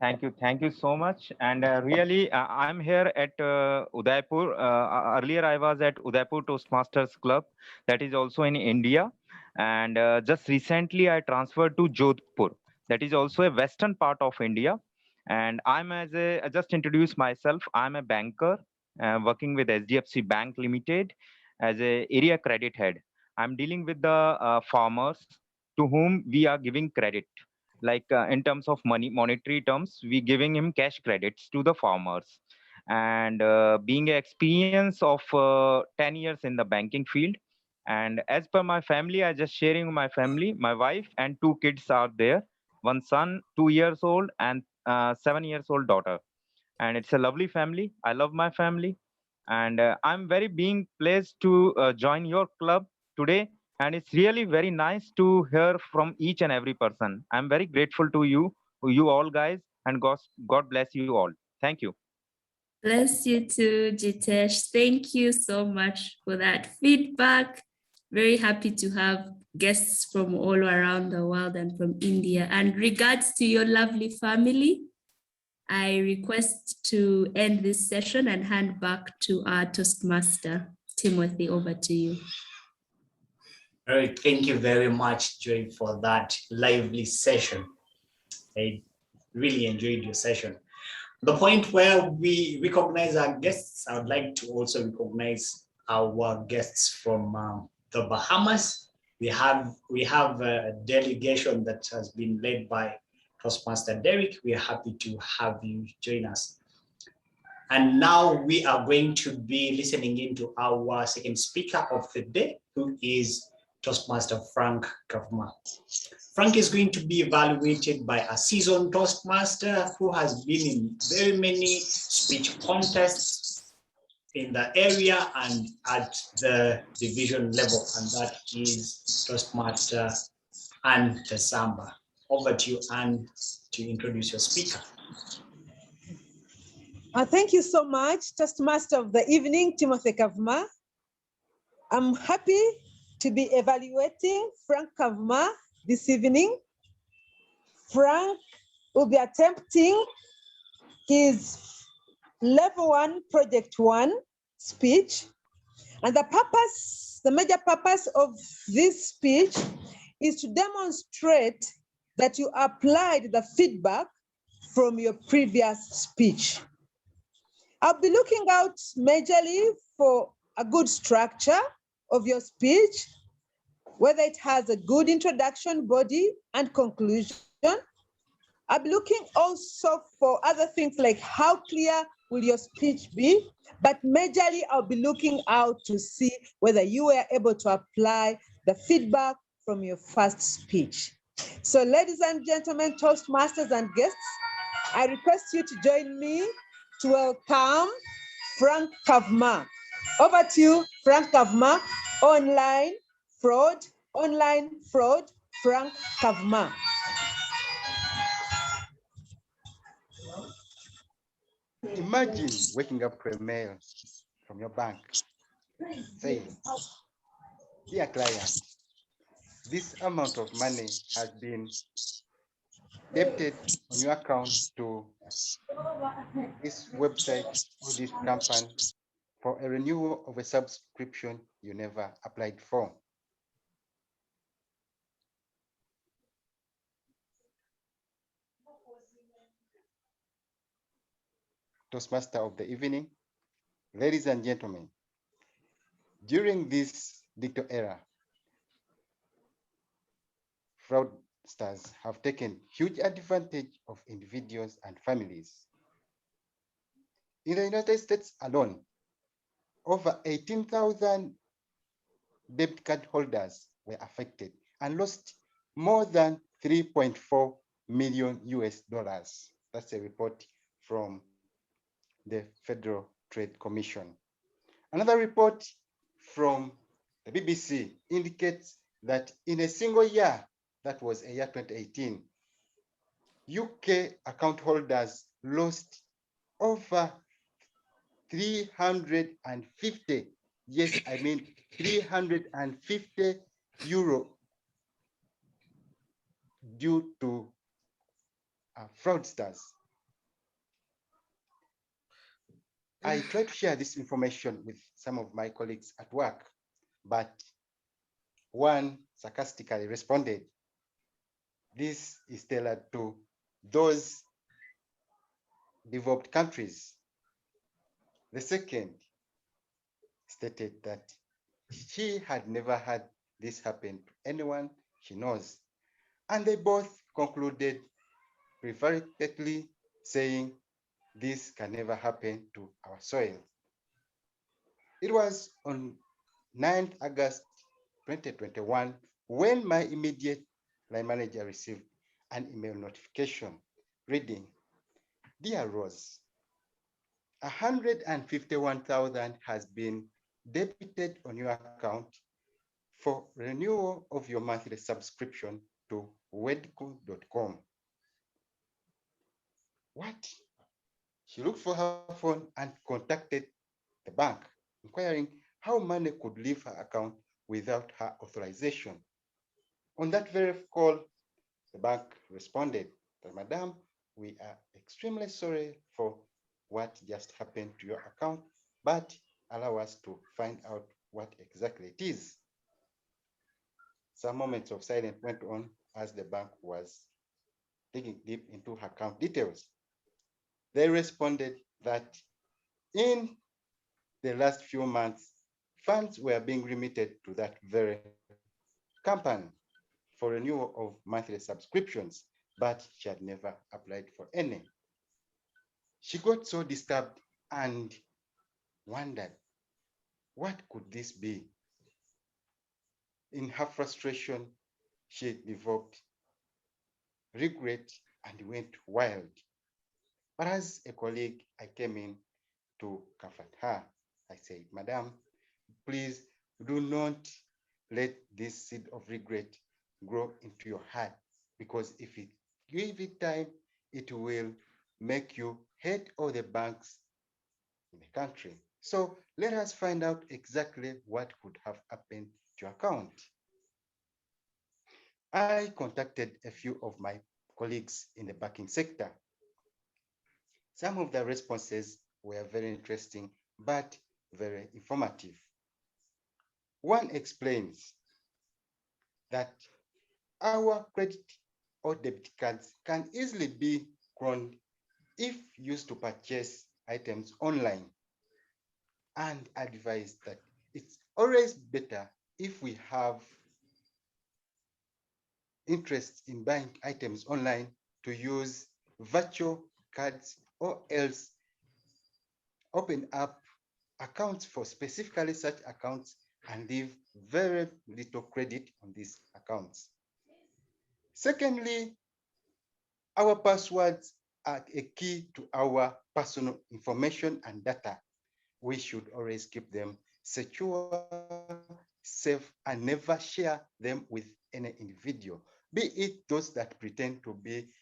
[SPEAKER 16] Thank you so much. And really, I'm here at Udaipur. Earlier, I was at Udaipur Toastmasters Club, that is also in India. And just recently, I transferred to Jodhpur. That is also a western part of India. And I just introduce myself. I'm a banker working with SDFC Bank Limited as a area credit head. I'm dealing with the farmers to whom we are giving credit. Like in terms of money, monetary terms, we giving him cash credits to the farmers. And being an experience of 10 years in the banking field, and as per my family, I just sharing my family, my wife and two kids are there. One son, 2 years old, and 7 years old daughter. And it's a lovely family. I love my family, and I'm very being pleased to join your club today. And it's really very nice to hear from each and every person. I'm very grateful to you all guys, and God bless you all. Thank you.
[SPEAKER 3] Bless you too, Jitesh. Thank you so much for that feedback. Very happy to have guests from all around the world and from India. And regards to your lovely family, I request to end this session and hand back to our Toastmaster. Timothy, over to you.
[SPEAKER 7] All right, thank you very much, Joy, for that lively session. I really enjoyed your session. The point where we recognize our guests, I would like to also recognize our guests from the Bahamas. We have a delegation that has been led by Toastmaster Derek. We are happy to have you join us. And now we are going to be listening into our second speaker of the day, who is Toastmaster Frank Kavuma. Frank is going to be evaluated by a seasoned Toastmaster who has been in very many speech contests in the area and at the division level, and that is Toastmaster Anne Tesamba. Over to you, Anne, to introduce your speaker.
[SPEAKER 15] Thank you so much, Toastmaster of the evening, Timothy Kavuma. I'm happy to be evaluating Frank Kavuma this evening. Frank will be attempting his level 1, project 1 speech. And the major purpose of this speech is to demonstrate that you applied the feedback from your previous speech. I'll be looking out majorly for a good structure of your speech, whether it has a good introduction, body, and conclusion. I'm looking also for other things like how clear will your speech be, but majorly I'll be looking out to see whether you were able to apply the feedback from your first speech. So ladies and gentlemen, Toastmasters and guests, I request you to join me to welcome Frank Kavuma. Over to you, Frank Kavuma, online fraud, Frank Kavuma.
[SPEAKER 6] Imagine waking up to a mail from your bank saying, "Dear client, this amount of money has been debited on your account to this website or this company for a renewal of a subscription you never applied for." Toastmaster of the evening, ladies and gentlemen, during this digital era, fraudsters have taken huge advantage of individuals and families. In the United States alone, over 18,000 debit card holders were affected and lost more than $3.4 million US. That's a report from the Federal Trade Commission. Another report from the BBC indicates that in a single year, that was a year 2018, UK account holders lost over 350, yes, I mean 350 euro due to fraudsters. I try to share this information with some of my colleagues at work, but one sarcastically responded, "This is tailored to those developed countries." The second stated that she had never had this happen to anyone she knows. And they both concluded privately saying, "This can never happen to our soil." It was on 9th August 2021 when my immediate line manager received an email notification reading, "Dear Rose, 151,000 has been debited on your account for renewal of your monthly subscription to wedco.com. What? She looked for her phone and contacted the bank, inquiring how money could leave her account without her authorization. On that very call, the bank responded that, "Madam, we are extremely sorry for what just happened to your account, but allow us to find out what exactly it is." Some moments of silence went on as the bank was digging deep into her account details. They responded that in the last few months, funds were being remitted to that very company for renewal of monthly subscriptions, but she had never applied for any. She got so disturbed and wondered, what could this be? In her frustration, she developed regret and went wild. But as a colleague, I came in to comfort her. I said, "Madam, please do not let this seed of regret grow into your heart, because if you give it time, it will make you hate all the banks in the country. So let us find out exactly what could have happened to your account." I contacted a few of my colleagues in the banking sector. Some of the responses were very interesting, but very informative. One explains that our credit or debit cards can easily be cloned if used to purchase items online, and advised that it's always better if we have interest in buying items online to use virtual cards, or else open up accounts for specifically such accounts and leave very little credit on these accounts. Secondly, our passwords are a key to our personal information and data. We should always keep them secure, safe, and never share them with any individual, be it those that pretend to be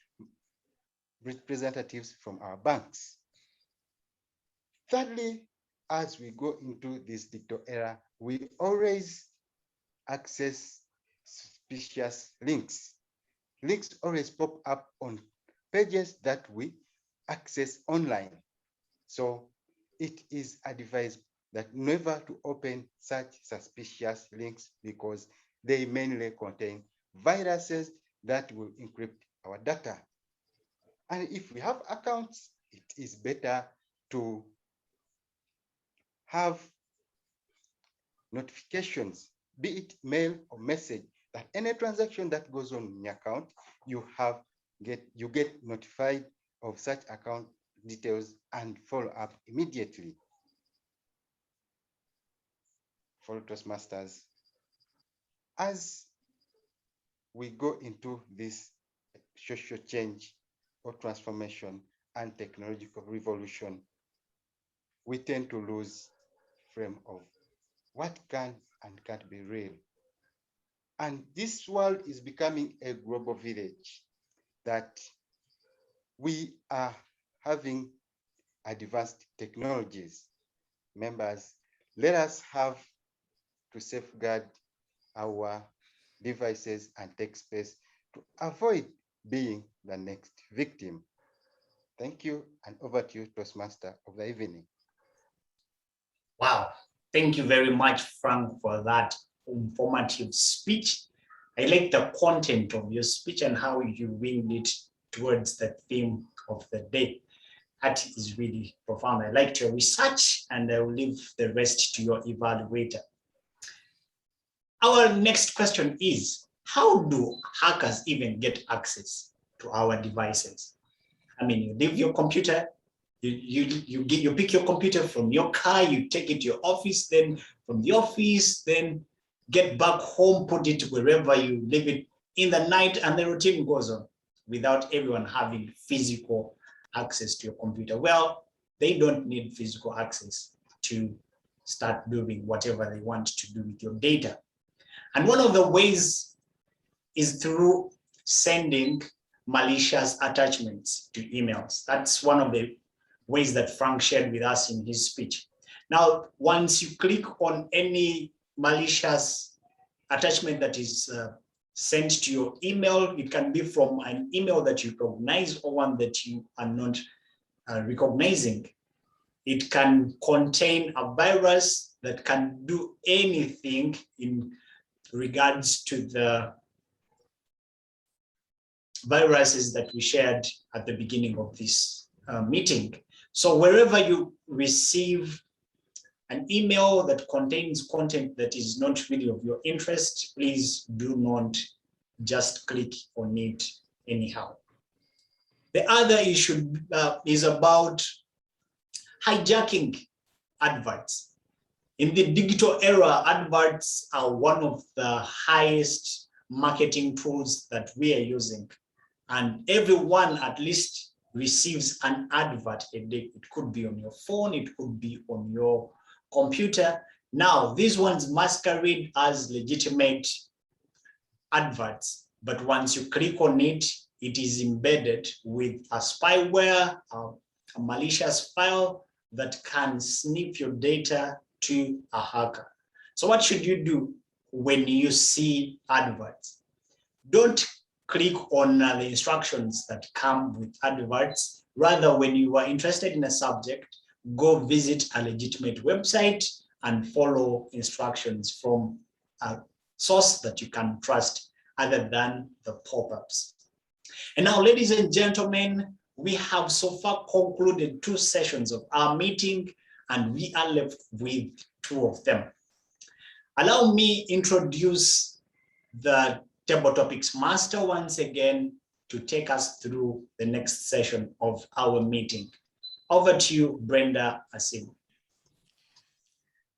[SPEAKER 6] representatives from our banks. Thirdly, as we go into this digital era, we always access suspicious links. Links always pop up on pages that we access online. So it is advised that never to open such suspicious links, because they mainly contain viruses that will encrypt our data. And if we have accounts, it is better to have notifications, be it mail or message, that any transaction that goes on in your account, you get notified of such account details and follow up immediately. Follow Toastmasters, as we go into this social change or transformation and technological revolution, we tend to lose frame of what can and can't be real. And this world is becoming a global village, that we are having advanced technologies. Members, let us have to safeguard our devices and tech space to avoid being the next victim. Thank you, and over to you, Toastmaster of the evening.
[SPEAKER 7] Wow, thank you very much, Frank, for that informative speech. I like the content of your speech and how you winged it towards the theme of the day. That is really profound. I liked your research, and I will leave the rest to your evaluator. Our next question is, how do hackers even get access to our devices? I mean, you leave your computer, you pick your computer from your car, you take it to your office, then from the office, then get back home, put it wherever you leave it in the night, and the routine goes on without everyone having physical access to your computer. Well, they don't need physical access to start doing whatever they want to do with your data. And one of the ways is through sending malicious attachments to emails. That's one of the ways that Frank shared with us in his speech. Now, once you click on any malicious attachment that is sent to your email, it can be from an email that you recognize or one that you are not recognizing. It can contain a virus that can do anything in regards to the viruses that we shared at the beginning of this meeting. So wherever you receive an email that contains content that is not really of your interest, please do not just click on it anyhow. The other issue is about hijacking adverts. In the digital era, adverts are one of the highest marketing tools that we are using. And everyone at least receives an advert a day. It could be on your phone, it could be on your computer. Now, these ones masquerade as legitimate adverts, but once you click on it, it is embedded with a spyware, a malicious file that can snip your data to a hacker. So what should you do when you see adverts? Don't click on the instructions that come with adverts. Rather, when you are interested in a subject, go visit a legitimate website and follow instructions from a source that you can trust other than the pop-ups. And now, ladies and gentlemen, we have so far concluded 2 sessions of our meeting, and we are left with 2 of them. Allow me introduce the Table Topics Master once again to take us through the next session of our meeting. Over to you, Brenda Asim.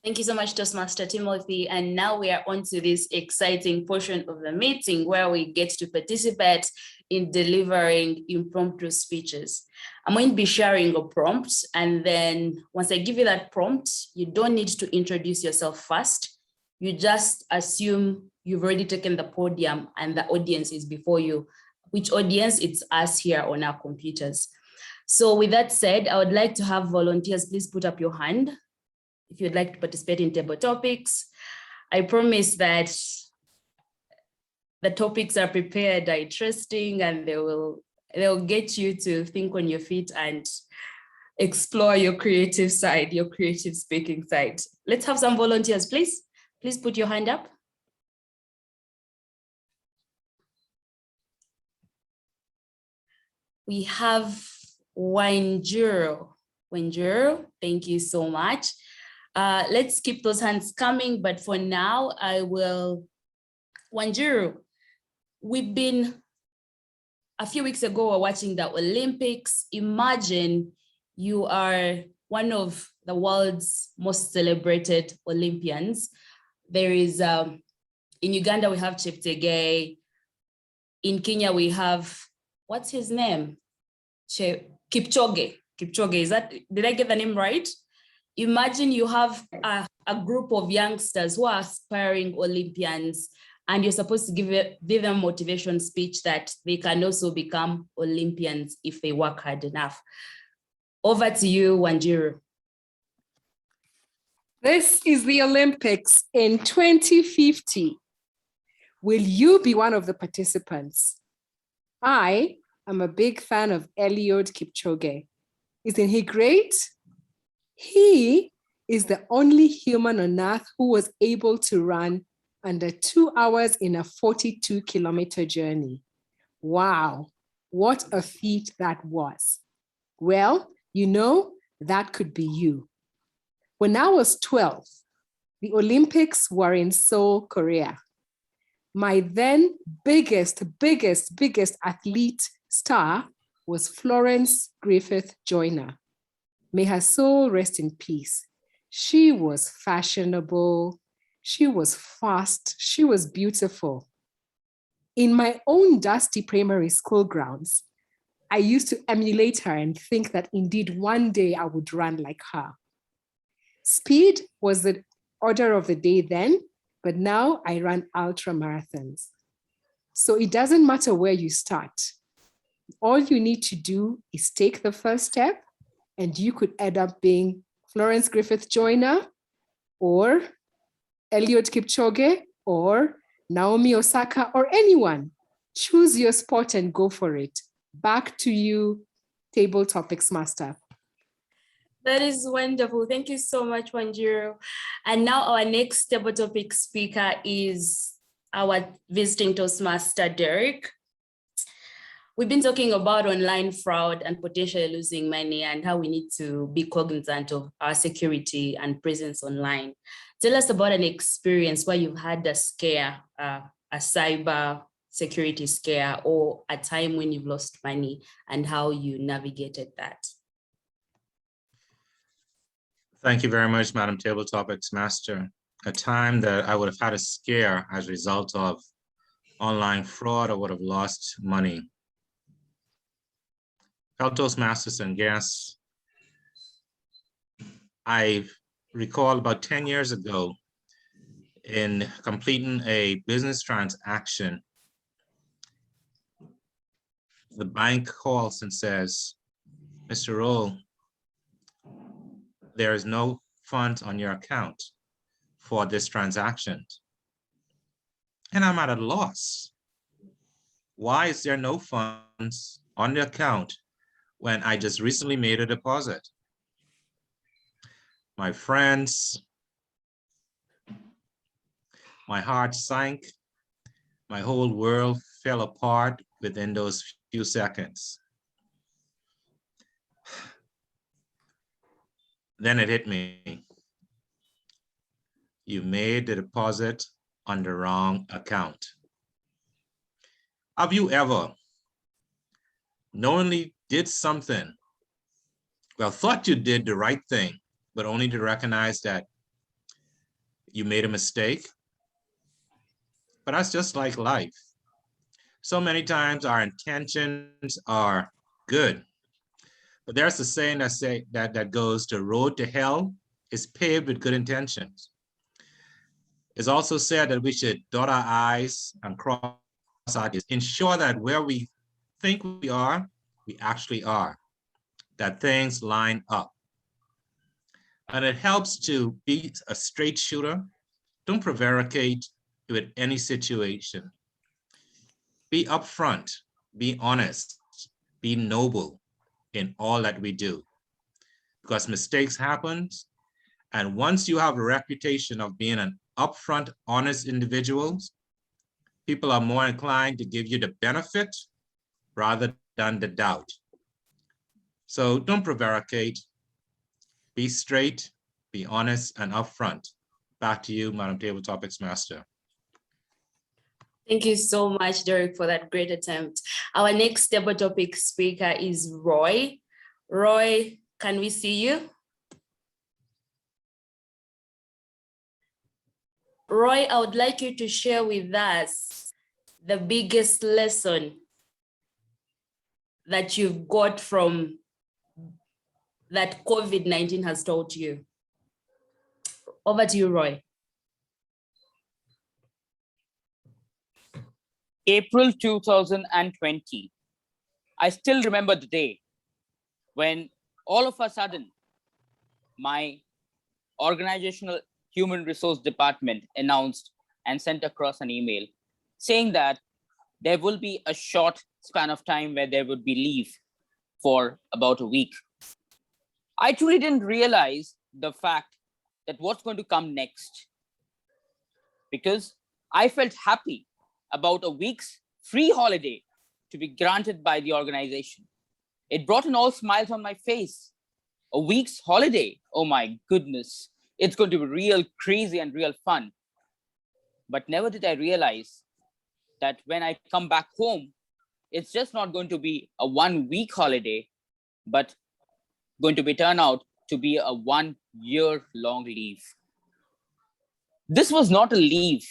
[SPEAKER 3] Thank you so much, Toastmaster Timothy. And now we are on to this exciting portion of the meeting where we get to participate in delivering impromptu speeches. I'm going to be sharing a prompt, and then once I give you that prompt, you don't need to introduce yourself first. You just assume you've already taken the podium and the audience is before you. Which audience? It's us here on our computers. So with that said, I would like to have volunteers, please put up your hand if you'd like to participate in table topics. I promise that the topics are prepared, are interesting, and they'll get you to think on your feet and explore your creative side, your creative speaking side. Let's have some volunteers, please. Please put your hand up. We have Wanjuro. Wanjuro, thank you so much. Let's keep those hands coming, but for now, I will. Wanjuro, we've been, a few weeks ago, we're watching the Olympics. Imagine you are one of the world's most celebrated Olympians. There is, in Uganda, we have Cheptegei. In Kenya, we have, what's his name? Kipchoge. Kipchoge, did I get the name right? Imagine you have a group of youngsters who are aspiring Olympians, and you're supposed to give them a motivation speech that they can also become Olympians if they work hard enough. Over to you, Wanjuro.
[SPEAKER 17] This is the Olympics in 2050. Will you be one of the participants? I am a big fan of Eliud Kipchoge. Isn't he great? He is the only human on earth who was able to run under 2 hours in a 42-kilometer journey. Wow, what a feat that was. Well, you know, that could be you. When I was 12, the Olympics were in Seoul, Korea. My then biggest athlete star was Florence Griffith Joyner. May her soul rest in peace. She was fashionable, she was fast, she was beautiful. In my own dusty primary school grounds, I used to emulate her and think that indeed one day I would run like her. Speed was the order of the day then, but now I run ultra marathons. So it doesn't matter where you start. All you need to do is take the first step, and you could end up being Florence Griffith Joyner, or Eliud Kipchoge, or Naomi Osaka, or anyone. Choose your sport and go for it. Back to you, Table Topics Master.
[SPEAKER 3] That is wonderful. Thank you so much, Wanjiru. And now our next table topic speaker is our visiting Toastmaster, Derek. We've been talking about online fraud and potentially losing money and how we need to be cognizant of our security and presence online. Tell us about an experience where you've had a scare, a cyber security scare, or a time when you've lost money and how you navigated that.
[SPEAKER 11] Thank you very much, Madam Table Topics Master. A time that I would have had a scare as a result of online fraud or would have lost money. Fellow Toastmasters and guests, I recall about 10 years ago in completing a business transaction, the bank calls and says, Mr. Roll, there is no funds on your account for this transaction. And I'm at a loss. Why is there no funds on the account when I just recently made a deposit? My friends, my heart sank. My whole world fell apart within those few seconds. Then it hit me. You made the deposit on the wrong account. Have you ever knowingly did something, well, thought you did the right thing, but only to recognize that you made a mistake? But that's just like life. So many times our intentions are good, but there's a saying that goes, the road to hell is paved with good intentions. It's also said that we should dot our I's and cross our T's, ensure that where we think we are, we actually are, that things line up. And it helps to be a straight shooter. Don't prevaricate with any situation. Be upfront, be honest, be noble in all that we do, because mistakes happen. And once you have a reputation of being an upfront, honest individual, people are more inclined to give you the benefit rather than the doubt. So don't prevaricate, be straight, be honest, and upfront. Back to you, Madam Table Topics Master.
[SPEAKER 3] Thank you so much, Derek, for that great attempt. Our next table topic speaker is Roy. Roy, can we see you? Roy, I would like you to share with us the biggest lesson that you've got from that COVID-19 has taught you. Over to you, Roy.
[SPEAKER 18] April 2020. I still remember the day when all of a sudden my organizational human resource department announced and sent across an email saying that there will be a short span of time where there would be leave for about a week. I truly didn't realize the fact that what's going to come next, because I felt happy about a week's free holiday to be granted by the organization. It brought in all smiles on my face. A week's holiday, oh my goodness, it's going to be real crazy and real fun. But never did I realize that when I come back home, it's just not going to be a 1 week holiday, but going to be turned out to be a 1 year long leave. This was not a leave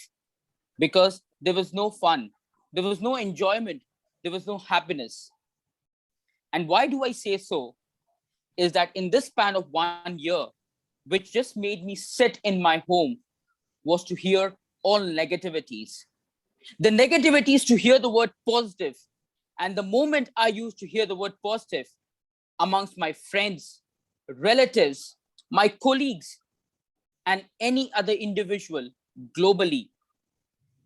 [SPEAKER 18] because there was no fun, there was no enjoyment, there was no happiness. And why do I say so? Is that in this span of 1 year, which just made me sit in my home, was to hear all negativities. The negativities to hear the word positive. And the moment I used to hear the word positive amongst my friends, relatives, my colleagues, and any other individual globally,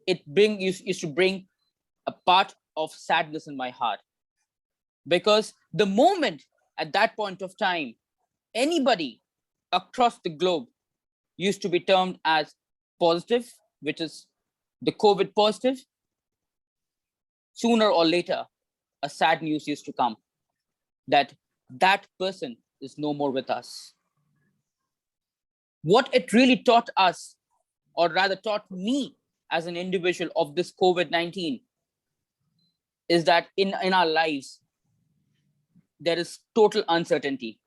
[SPEAKER 18] it used to bring a part of sadness in my heart. Because the moment at that point of time, anybody across the globe used to be termed as positive, which is the COVID positive, sooner or later, a sad news used to come that that person is no more with us. What it really taught us, or rather taught me as an individual of this COVID-19, is that in our lives, there is total uncertainty.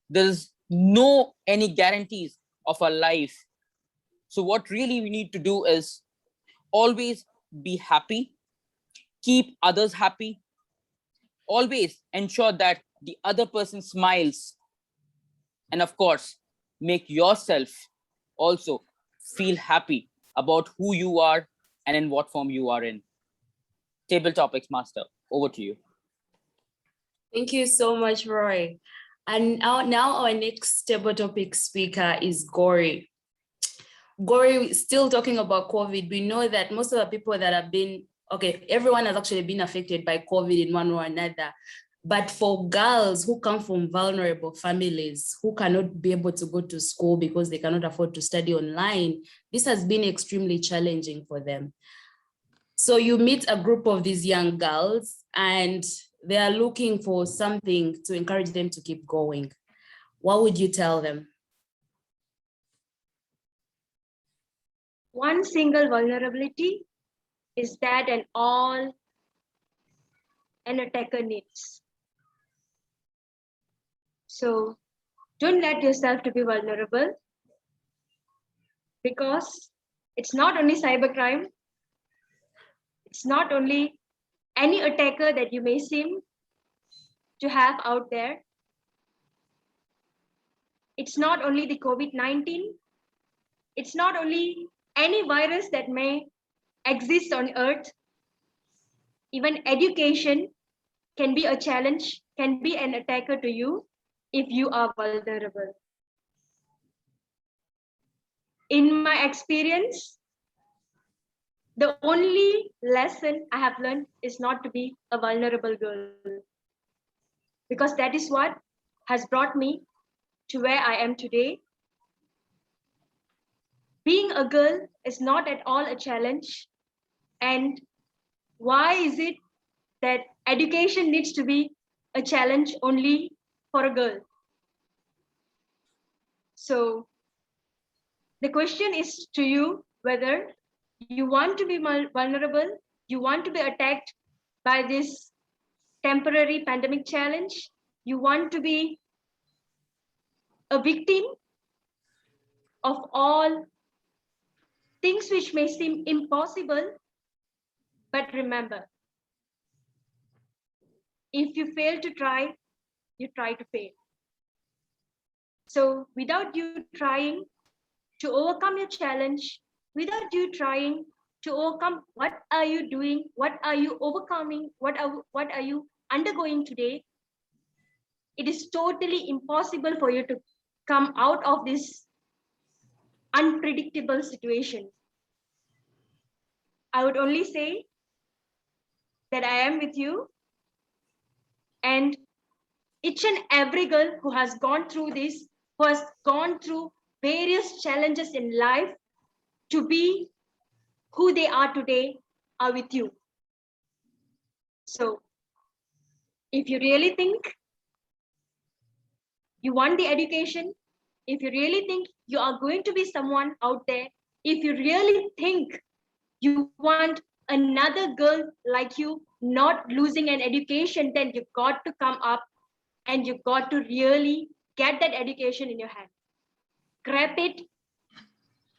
[SPEAKER 18] There is no any guarantees of our life. So what really we need to do is always be happy, keep others happy, always ensure that the other person smiles, and of course, make yourself also feel happy about who you are and in what form you are in. Table Topics Master, over to you.
[SPEAKER 3] Thank you so much, Roy. And now our next table topic speaker is Gori. Gori, still talking about COVID, we know that most of the people that have been, okay, everyone has actually been affected by COVID in one way or another. But for girls who come from vulnerable families, who cannot be able to go to school because they cannot afford to study online, this has been extremely challenging for them. So you meet a group of these young girls and they are looking for something to encourage them to keep going. What would you tell them?
[SPEAKER 4] One single vulnerability is that an attacker needs. So don't let yourself to be vulnerable, because it's not only cybercrime, it's not only any attacker that you may seem to have out there. It's not only the COVID-19, it's not only any virus that may exist on earth. Even education can be a challenge, can be an attacker to you if you are vulnerable. In my experience, the only lesson I have learned is not to be a vulnerable girl, because that is what has brought me to where I am today. Being a girl is not at all a challenge. And why is it that education needs to be a challenge only for a girl? So the question is to you whether you want to be vulnerable, you want to be attacked by this temporary pandemic challenge, you want to be a victim of all things which may seem impossible. But remember, if you fail to try, you try to fail. So without you trying to overcome your challenge, without you trying to overcome what are you doing, what are you overcoming, what are you undergoing today, it is totally impossible for you to come out of this unpredictable situation. I would only say that I am with you, and each and every girl who has gone through this, who has gone through various challenges in life, to be who they are today are with you. So if you really think you want the education, if you really think you are going to be someone out there, if you really think you want another girl like you not losing an education, then you got to come up and you got to really get that education in your hand. Grab it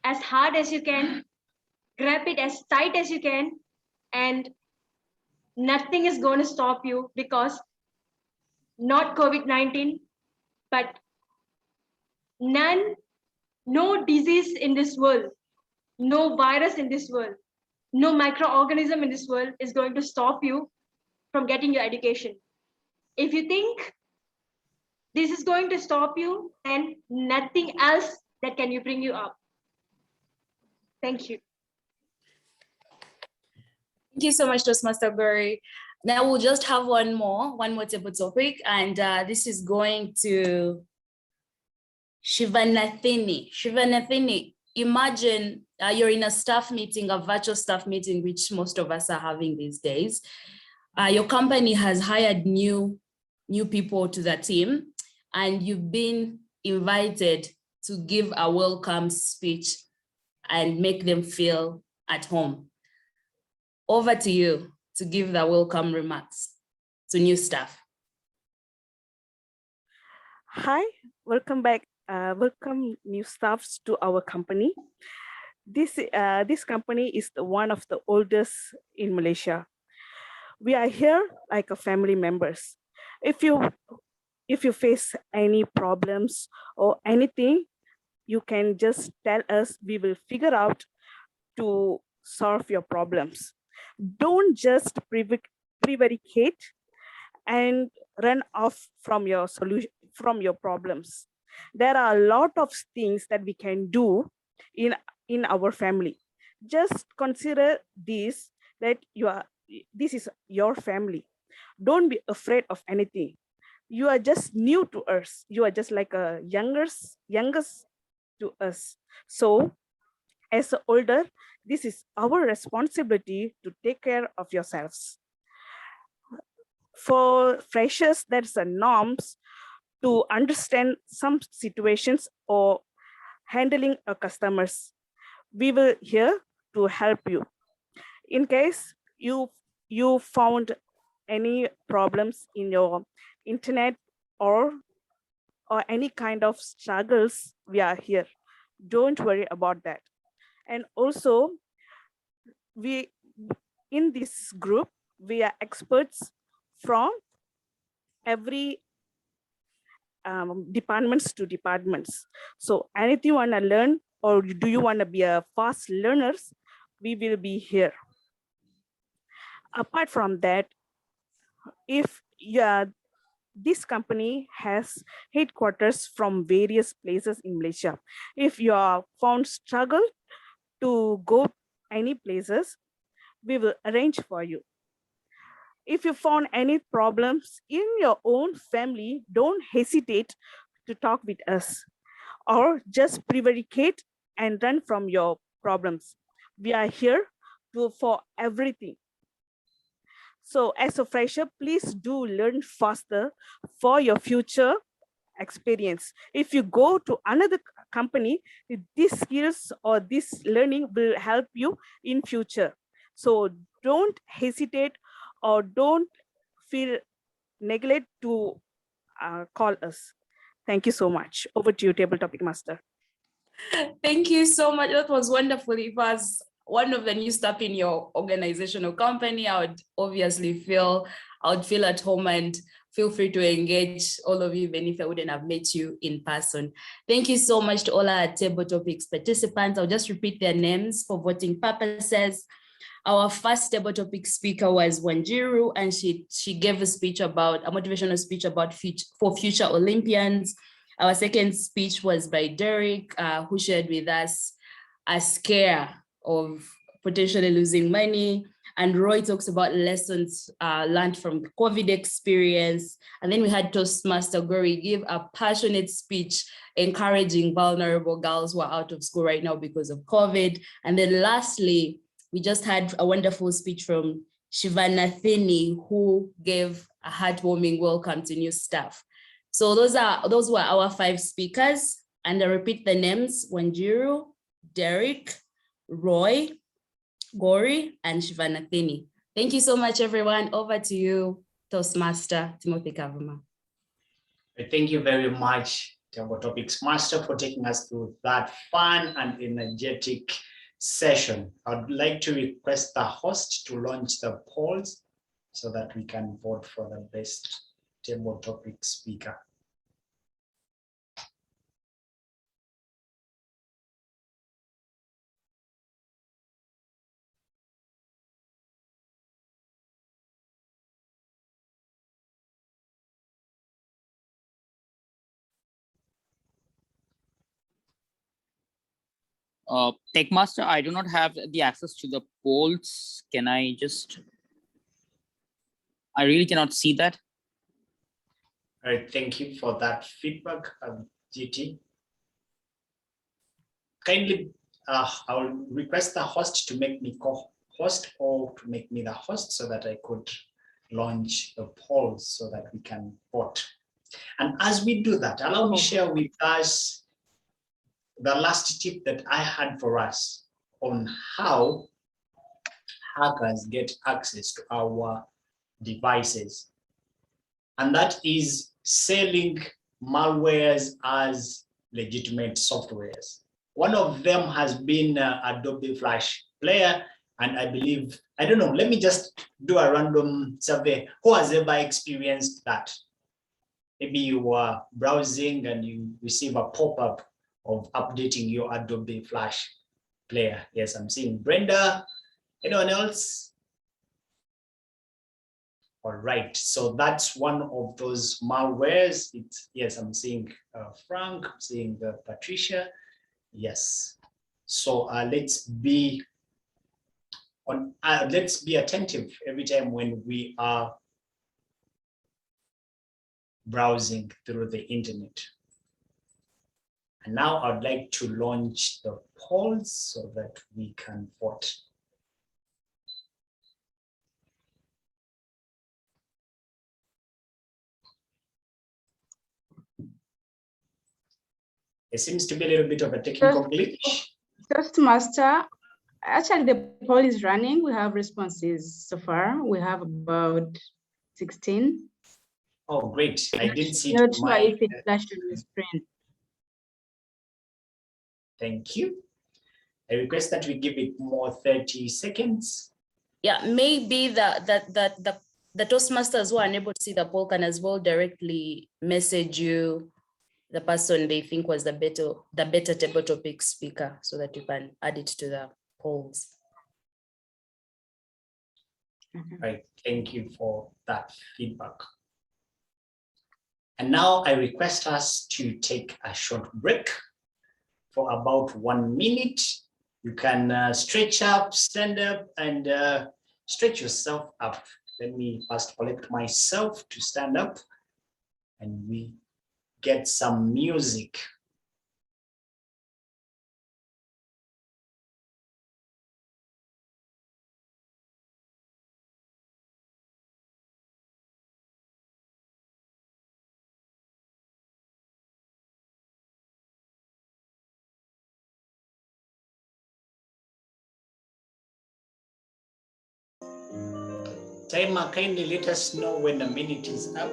[SPEAKER 4] as hard as you can, grab it as tight as you can, and nothing is going to stop you, because not COVID-19, but no disease in this world, no virus in this world, no microorganism in this world is going to stop you from getting your education. If you think this is going to stop you, then nothing else that can you bring you up. Thank you.
[SPEAKER 3] Thank you so much, Toastmaster Gori. Now we'll just have one more table topic, and this is going to Shivanathini. Shivanathini, imagine you're in a staff meeting, a virtual staff meeting, which most of us are having these days. Your company has hired new people to the team, and you've been invited to give a welcome speech and make them feel at home. Over to you to give the welcome remarks to new staff.
[SPEAKER 19] Hi, welcome back. Welcome new staffs to our company. This company is one of the oldest in Malaysia. We are here like a family members. If you face any problems or anything, you can just tell us. We will figure out to solve your problems. Don't just prevaricate and run off from your solution, from your problems. There are a lot of things that we can do in our family. Just consider this, that this is your family. Don't be afraid of anything. You are just new to us. You are just like a youngest to us. So as an older, this is our responsibility to take care of yourselves. For freshers, there's a norms to understand some situations or handling our customers. We will here to help you. In case you found any problems in your internet or any kind of struggles, we are here. Don't worry about that. And also, in this group, we are experts from every departments to departments. So anything you want to learn, or do you want to be a fast learners, we will be here. Apart from that, if this company has headquarters from various places in Malaysia. If you are found struggle to go any places, we will arrange for you. If you found any problems in your own family, don't hesitate to talk with us, or just prevaricate and run from your problems. We are here for everything. So as a fresher, please do learn faster for your future experience. If you go to another company, these skills or this learning will help you in future. So don't hesitate or don't feel neglect to call us. Thank you so much. Over to you, Table Topic Master.
[SPEAKER 3] Thank you so much. That was wonderful. If I was one of the new staff in your organization or company, I would obviously feel at home, and feel free to engage all of you, even if I wouldn't have met you in person. Thank you so much to all our Table Topics participants. I'll just repeat their names for voting purposes. Our first Table Topic speaker was Wanjiru, and she gave a speech about a motivational speech about for future Olympians. Our second speech was by Derek, who shared with us a scare of potentially losing money. And Roy talks about lessons learned from the COVID experience. And then we had Toastmaster Gori give a passionate speech encouraging vulnerable girls who are out of school right now because of COVID. And then lastly, We just had a wonderful speech from Shivanathini, who gave a heartwarming welcome to new staff. So those were our 5 speakers, and I repeat the names: Wanjiru, Derek, Roy, Gori, and Shivanathini. Thank you so much, everyone. Over to you, Toastmaster Timothy Kavuma.
[SPEAKER 7] Thank you very much, Table Topics Master, for taking us through that fun and energetic session. I'd like to request the host to launch the polls so that we can vote for the best table topic speaker.
[SPEAKER 18] Tech Master, I do not have the access to the polls. Can I just, I really cannot see that.
[SPEAKER 7] All right, thank you for that feedback, GT. Kindly, I'll request the host to make me co-host or to make me the host so that I could launch the polls so that we can vote. And as we do that, allow me to share with us the last tip that I had for us on how hackers get access to our devices. And that is selling malwares as legitimate softwares. One of them has been Adobe Flash Player. And I believe, I don't know, let me just do a random survey. Who has ever experienced that? Maybe you were browsing and you receive a pop-up of updating your Adobe Flash Player. Yes, I'm seeing Brenda. Anyone else? All right, so that's one of those malwares. Yes, I'm seeing Frank, I'm seeing Patricia. Yes, so let's be attentive every time when we are browsing through the internet. And now I'd like to launch the polls so that we can vote. It seems to be a little bit of a technical glitch.
[SPEAKER 1] Toastmaster, actually the poll is running. We have responses so far. We have about 16.
[SPEAKER 7] Oh, great. I didn't see
[SPEAKER 1] Not
[SPEAKER 7] it.
[SPEAKER 1] sure if it flashed on the screen.
[SPEAKER 7] Thank you. I request that we give it more 30 seconds.
[SPEAKER 3] Yeah, maybe the Toastmasters who are unable to see the poll can as well directly message you the person they think was the better table topic speaker so that you can add it to the polls.
[SPEAKER 7] Right, thank you for that feedback. And now I request us to take a short break for about 1 minute. You can stretch up, stand up, and stretch yourself up. Let me first collect myself to stand up, and we get some music. Timer, kindly let us know when the minute is up.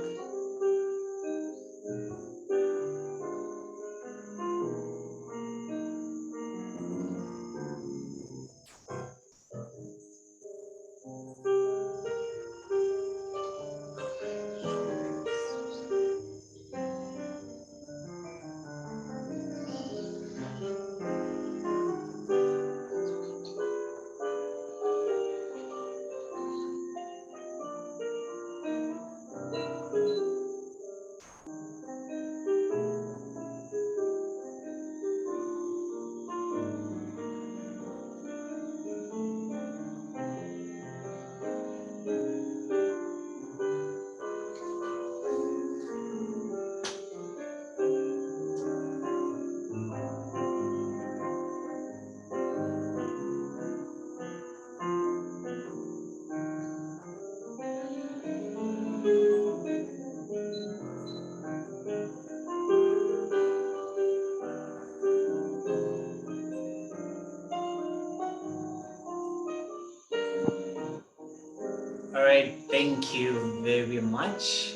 [SPEAKER 7] Thank you very much.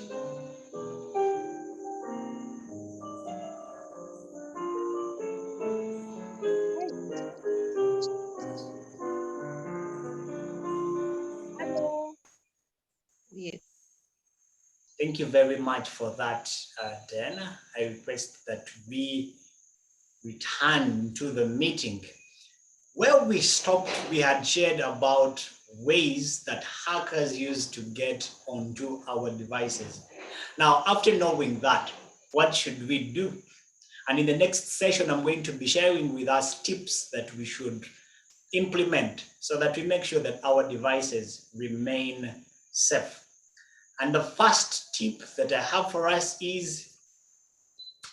[SPEAKER 9] Hello. Yes.
[SPEAKER 7] Thank you very much for that, Diana. I request that we return to the meeting. Where we stopped, we had shared about ways that hackers use to get onto our devices. Now, after knowing that, what should we do? And in the next session, I'm going to be sharing with us tips that we should implement so that we make sure that our devices remain safe. And the first tip that I have for us is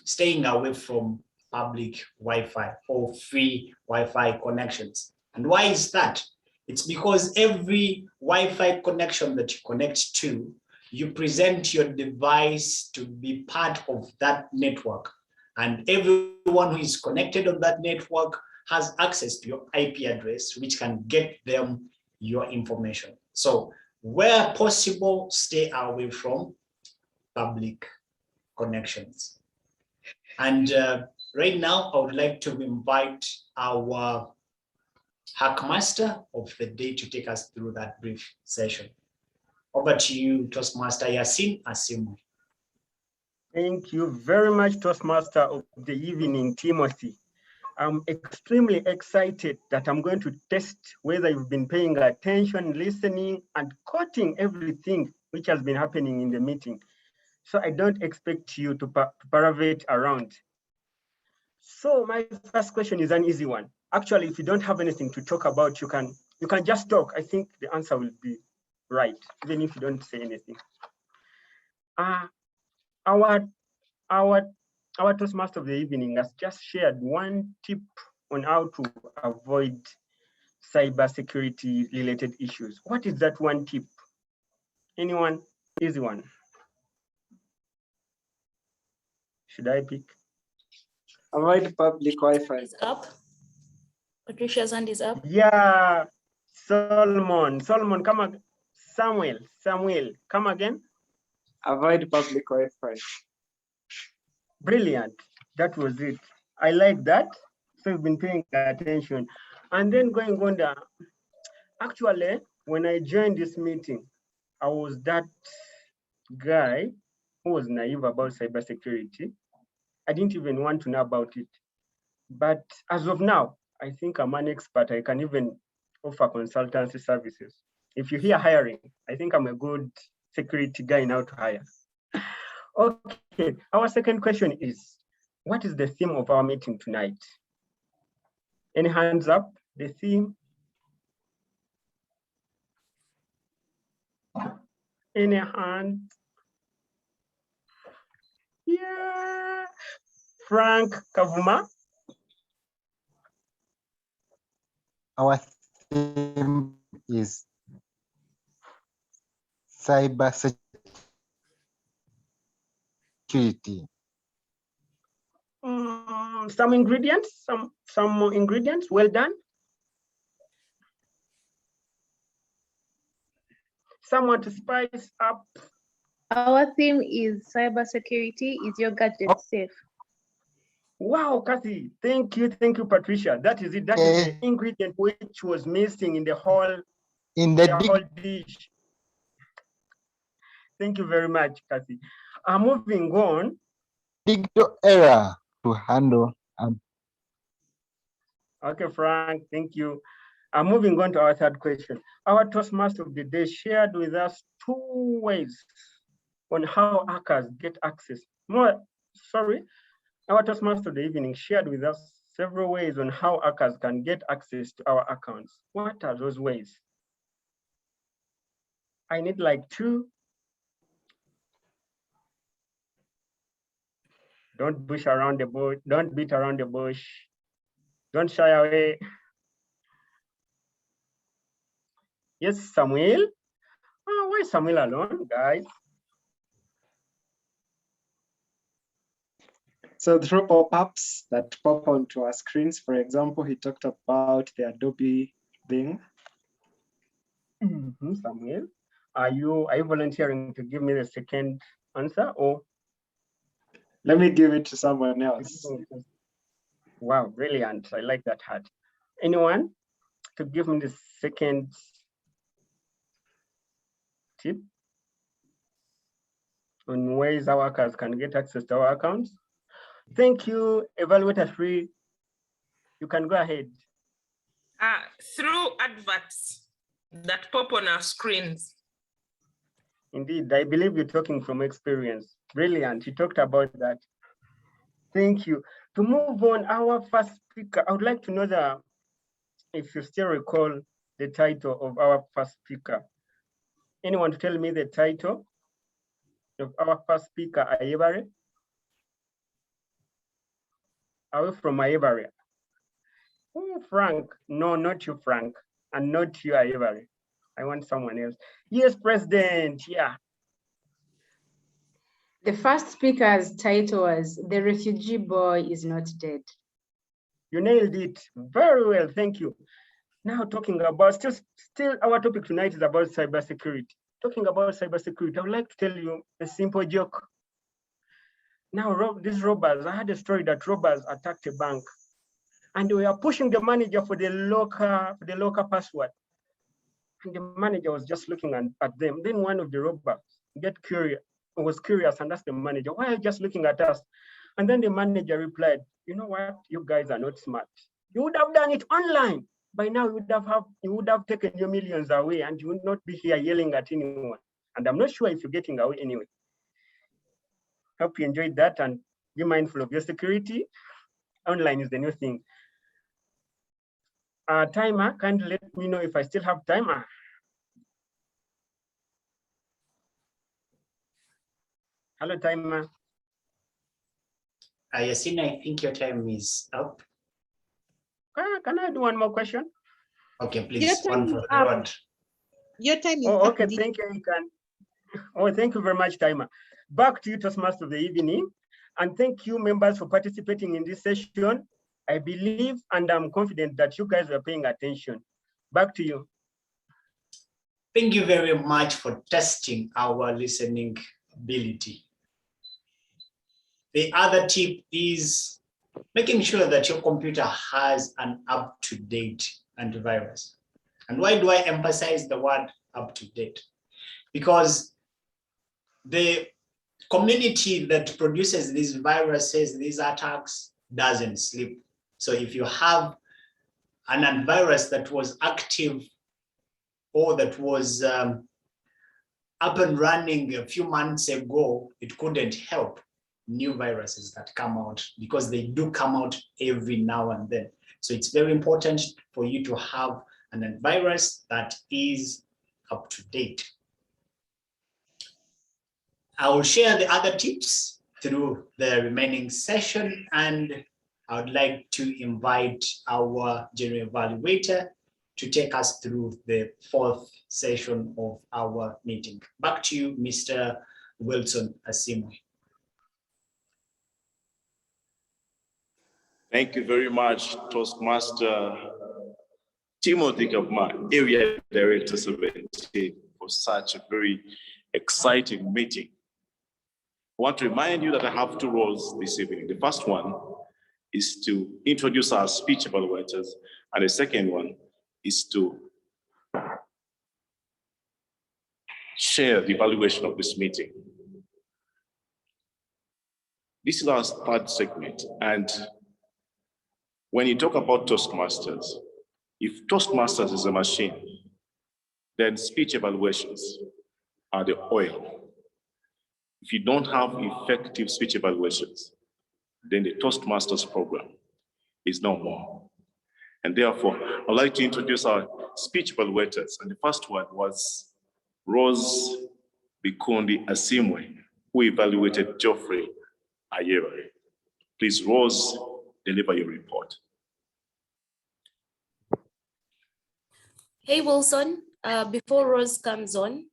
[SPEAKER 7] staying away from public Wi-Fi or free Wi-Fi connections. And why is that? It's because every Wi-Fi connection that you connect to, you present your device to be part of that network. And everyone who is connected on that network has access to your IP address, which can get them your information. So where possible, stay away from public connections. And right now, I would like to invite our Hackmaster of the day to take us through that brief session. Over to you, Toastmaster Yasin Asimu.
[SPEAKER 10] Thank you very much, Toastmaster of the evening, Timothy. I'm extremely excited that I'm going to test whether you've been paying attention, listening, and quoting everything which has been happening in the meeting. So I don't expect you to paravate around. So my first question is an easy one. Actually, if you don't have anything to talk about, you can just talk. I think the answer will be right, even if you don't say anything. Our Toastmaster of the evening has just shared one tip on how to avoid cybersecurity related issues. What is that one tip? Anyone? Easy one. Should I pick?
[SPEAKER 20] Avoid public Wi-Fi.
[SPEAKER 3] Up. Patricia's hand is up.
[SPEAKER 10] Yeah, Solomon, come again. Samuel, come again.
[SPEAKER 20] Avoid public Wi-Fi.
[SPEAKER 10] Brilliant. That was it. I like that. So you've been paying attention. And then going on there, actually, when I joined this meeting, I was that guy who was naive about cybersecurity. I didn't even want to know about it. But as of now, I think I'm an expert. I can even offer consultancy services. If you hear hiring, I think I'm a good security guy now to hire. Okay, our second question is, what is the theme of our meeting tonight? Any hands up? The theme? Any hands? Yeah. Frank Kavuma?
[SPEAKER 6] Our theme is cyber security.
[SPEAKER 10] Some ingredients, some more ingredients. Well done. Someone to spice up.
[SPEAKER 14] Our theme is cybersecurity. Is your gadget safe?
[SPEAKER 10] Wow, Kathy, thank you, Patricia. That is it. That is the ingredient which was missing in the whole whole dish. Thank you very much, Kathy. Moving on.
[SPEAKER 6] Digital era to handle.
[SPEAKER 10] Okay, Frank, thank you. Moving on to our third question. Our Toastmaster of the day shared with us 2 ways on how hackers get access. Our Toastmaster of the evening shared with us several ways on how hackers can get access to our accounts. What are those ways? I need like 2. Don't push around the bush. Don't beat around the bush. Don't shy away. Yes, Samuel. Oh, why is Samuel alone, guys?
[SPEAKER 20] So through pop-ups that pop onto our screens, for example, he talked about the Adobe thing.
[SPEAKER 10] Samuel. Are you volunteering to give me the second answer, or?
[SPEAKER 20] Let me give it to someone else.
[SPEAKER 10] Wow, brilliant. I like that hat. Anyone to give me the second tip on ways our workers can get access to our accounts? Thank you, Evaluator 3. You can go ahead.
[SPEAKER 12] Through adverts that pop on our screens.
[SPEAKER 10] Indeed, I believe you're talking from experience. Brilliant. You talked about that. Thank you. To move on, our first speaker, I would like to know if you still recall the title of our first speaker. Anyone to tell me the title of our first speaker, Ayebare? Are we from Ayebare? Oh, Frank. No, not you, Frank. And not you, Ayebare. I want someone else. Yes, President. Yeah.
[SPEAKER 1] The first speaker's title was "The Refugee Boy is Not Dead."
[SPEAKER 10] You nailed it very well. Thank you. Now talking about, still our topic tonight is about cybersecurity. Talking about cybersecurity, I would like to tell you a simple joke. Now, these robbers, I had a story that robbers attacked a bank and we were pushing the manager for the locker password. And the manager was just looking at them. Then one of the robbers was curious and asked the manager, "Why are you just looking at us?" And then the manager replied, "You know what? You guys are not smart. You would have done it online. By now, you would have taken your millions away and you would not be here yelling at anyone. And I'm not sure if you're getting away anyway." Hope you enjoyed that and be mindful of your security. Online is the new thing. Timer, kindly let me know if I still have timer. Hello, timer.
[SPEAKER 7] Yasin, I think your time is up.
[SPEAKER 10] Can I do one more question?
[SPEAKER 7] Okay, please. One for the round.
[SPEAKER 9] Your time is
[SPEAKER 10] up.
[SPEAKER 9] up.
[SPEAKER 10] Okay, thank you. Thank you very much, timer. Back to you, Toastmaster of the evening. And thank you, members, for participating in this session. I believe and I'm confident that you guys are paying attention. Back to you.
[SPEAKER 7] Thank you very much for testing our listening ability. The other tip is making sure that your computer has an up-to-date antivirus. And why do I emphasize the word up-to-date? Because the community that produces these viruses, these attacks, doesn't sleep. So if you have an antivirus that was active or that was up and running a few months ago, it couldn't help new viruses that come out, because they do come out every now and then. So it's very important for you to have an antivirus that is up to date. I will share the other tips through the remaining session, and I would like to invite our general evaluator to take us through the fourth session of our meeting. Back to you, Mr. Wilson Asimwe.
[SPEAKER 2] Thank you very much, Toastmaster Timothy Kavuma, Area Director 17, for such a very exciting meeting. I want to remind you that I have two roles this evening. The first one is to introduce our speech evaluators, and the second one is to share the evaluation of this meeting. This is our third segment, and when you talk about Toastmasters, if Toastmasters is a machine, then speech evaluations are the oil. If you don't have effective speech evaluations, then the Toastmasters program is no more. And therefore, I'd like to introduce our speech evaluators. And the first one was Rose Bikundi Asimwe, who evaluated Geoffrey Ayebare. Please, Rose, deliver your report.
[SPEAKER 3] Hey, Wilson, before Rose comes on.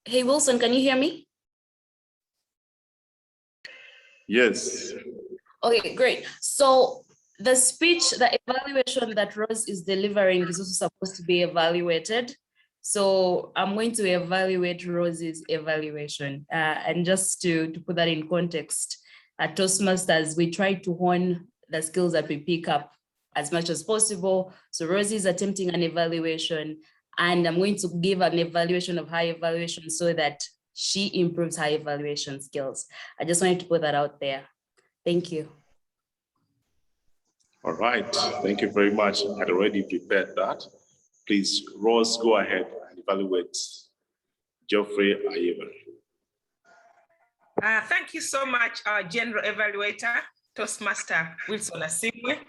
[SPEAKER 3] Hey, Wilson, can you hear me?
[SPEAKER 2] Yes.
[SPEAKER 3] Okay, great. So The speech, the evaluation that Rose is delivering is also supposed to be evaluated. So I'm going to evaluate Rose's evaluation. And just to put that in context, at Toastmasters, we try to hone the skills that we pick up as much as possible. So Rosie is attempting an evaluation, and I'm going to give an evaluation of her evaluation so that she improves her evaluation skills. I just wanted to put that out there. Thank you.
[SPEAKER 2] All right, thank you very much. I had already prepared that. Please, Rose, go ahead and evaluate Geoffrey Ayebare.
[SPEAKER 12] Thank you so much, our General Evaluator, Toastmaster Wilson Asimwe.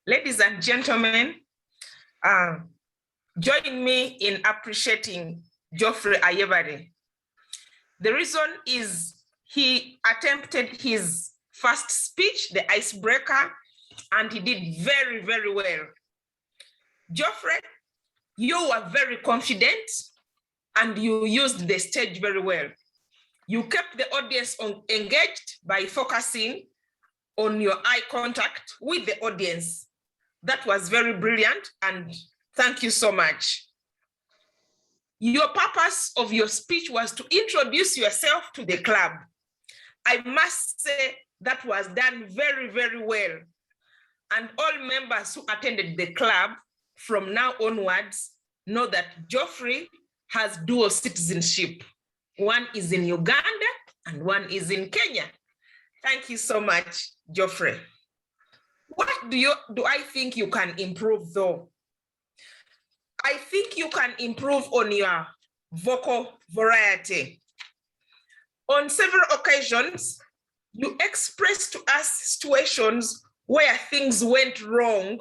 [SPEAKER 12] Ladies and gentlemen, join me in appreciating Geoffrey Ayebare. The reason is he attempted his first speech, the icebreaker, and he did very, very well. Geoffrey, you were very confident and you used the stage very well. You kept the audience engaged by focusing on your eye contact with the audience. That was very brilliant, and thank you so much. Your purpose of your speech was to introduce yourself to the club. I must say that was done very, very well. And all members who attended the club from now onwards know that Geoffrey has dual citizenship. One is in Uganda and one is in Kenya. Thank you so much, Geoffrey. What do I think you can improve though? I think you can improve on your vocal variety. On several occasions, you expressed to us situations where things went wrong,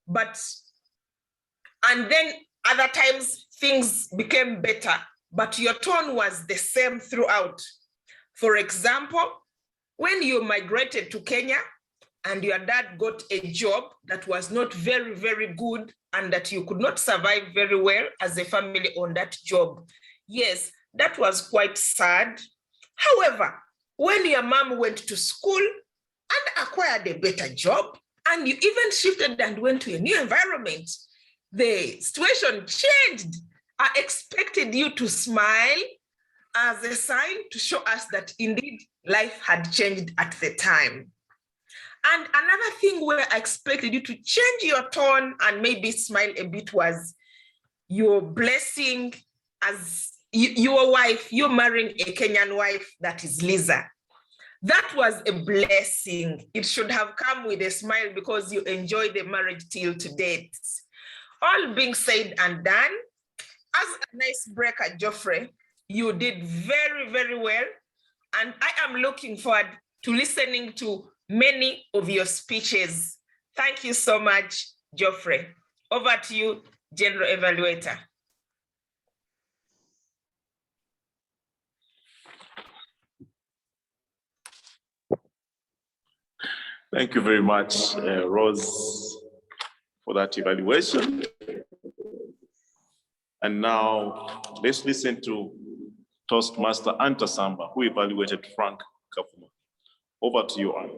[SPEAKER 12] and then other times things became better, but your tone was the same throughout. For example, when you migrated to Kenya and your dad got a job that was not very, very good and that you could not survive very well as a family on that job. Yes, that was quite sad. However, when your mom went to school and acquired a better job, and you even shifted and went to a new environment, the situation changed. I expected you to smile as a sign to show us that indeed life had changed at the time. And another thing where I expected you to change your tone and maybe smile a bit was your blessing as your wife, you're marrying a Kenyan wife that is Liza. That was a blessing. It should have come with a smile because you enjoyed the marriage till to date. All being said and done, as an icebreaker, Geoffrey, you did very, very well. And I am looking forward to listening to many of your speeches. Thank you so much, Geoffrey. Over to you, General Evaluator.
[SPEAKER 2] Thank you very much, Rose, for that evaluation. And now let's listen to Toastmaster Anta Samba, who evaluated Frank Kavuma. Over to you, Anna.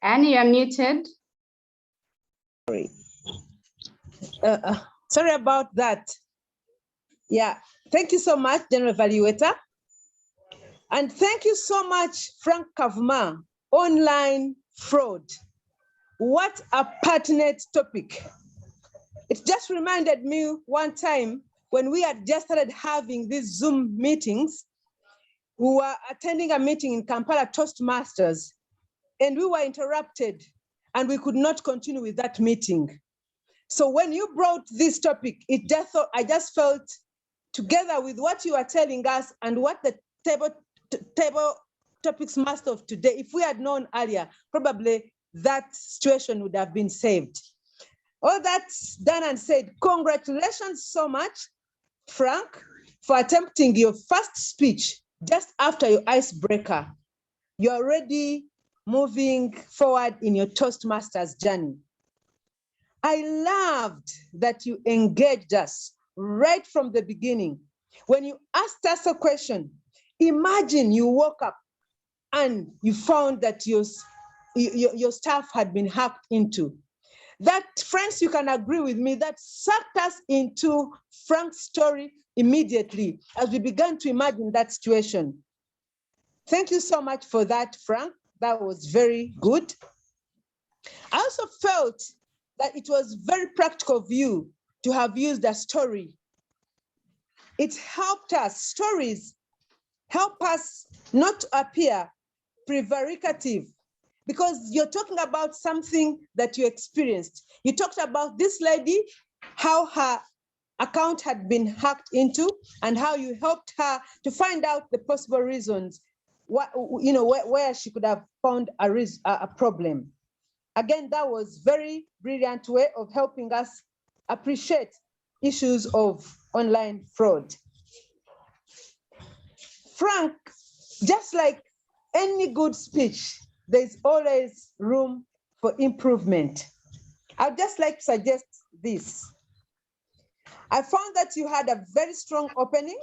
[SPEAKER 1] Annie, you're muted.
[SPEAKER 15] Sorry about that. Yeah, thank you so much, General Evaluator. And thank you so much, Frank Kavuma, online fraud. What a pertinent topic. It just reminded me one time when we had just started having these Zoom meetings. We were attending a meeting in Kampala Toastmasters, and we were interrupted and we could not continue with that meeting. So when you brought this topic, I just felt together with what you are telling us and what the table topics master of today, if we had known earlier, probably that situation would have been saved. All that's done and said, congratulations so much, Frank, for attempting your first speech just after your icebreaker. You're already moving forward in your Toastmasters journey. I loved that you engaged us right from the beginning. When you asked us a question, imagine you woke up and you found that your stuff had been hacked into. That, friends, you can agree with me, that sucked us into Frank's story immediately as we began to imagine that situation. Thank you so much for that, Frank. That was very good. I also felt that it was very practical of you to have used a story. It helped us, stories help us not to appear prevaricative, because you're talking about something that you experienced. You talked about this lady, how her account had been hacked into, and how you helped her to find out the possible reasons, where she could have found a problem. Again, that was very brilliant way of helping us appreciate issues of online fraud. Frank, just like any good speech, there's always room for improvement. I'd just like to suggest this. I found that you had a very strong opening,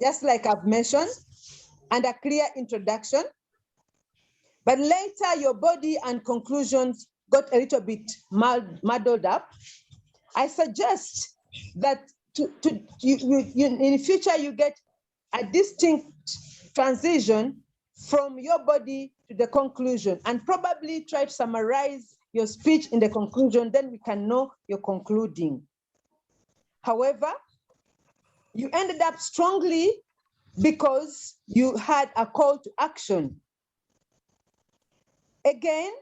[SPEAKER 15] just like I've mentioned, and a clear introduction. But later, your body and conclusions got a little bit muddled up. I suggest that in future, you get a distinct transition from your body to the conclusion, and probably try to summarize your speech in the conclusion, then we can know you're concluding. However, you ended up strongly because you had a call to action. Again,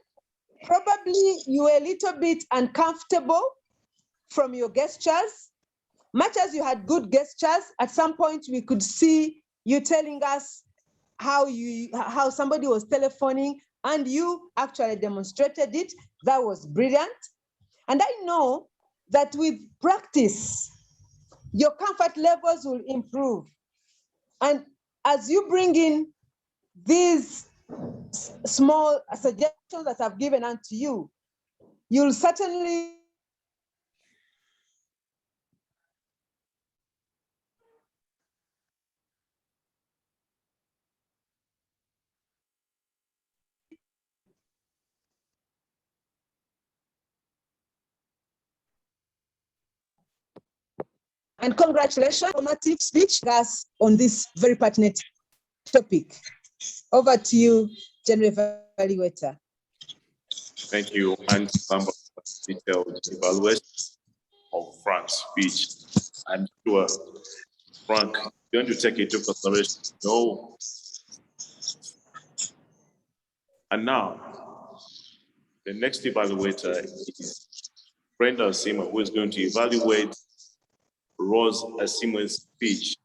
[SPEAKER 15] probably you were a little bit uncomfortable from your gestures. Much as you had good gestures, at some point we could see you telling us how somebody was telephoning, and you actually demonstrated it. That was brilliant. And I know that with practice, your comfort levels will improve. And as you bring in these small suggestions that I've given unto you, you'll certainly and congratulations, formative speech, guys, on this very pertinent topic. Over to you, General Evaluator.
[SPEAKER 2] Thank you, and for detailed evaluation of Frank's speech. I'm sure Frank is going to take it into consideration. No. And now, the next evaluator is Brenda Asima, who is going to evaluate Rose Asima's speech.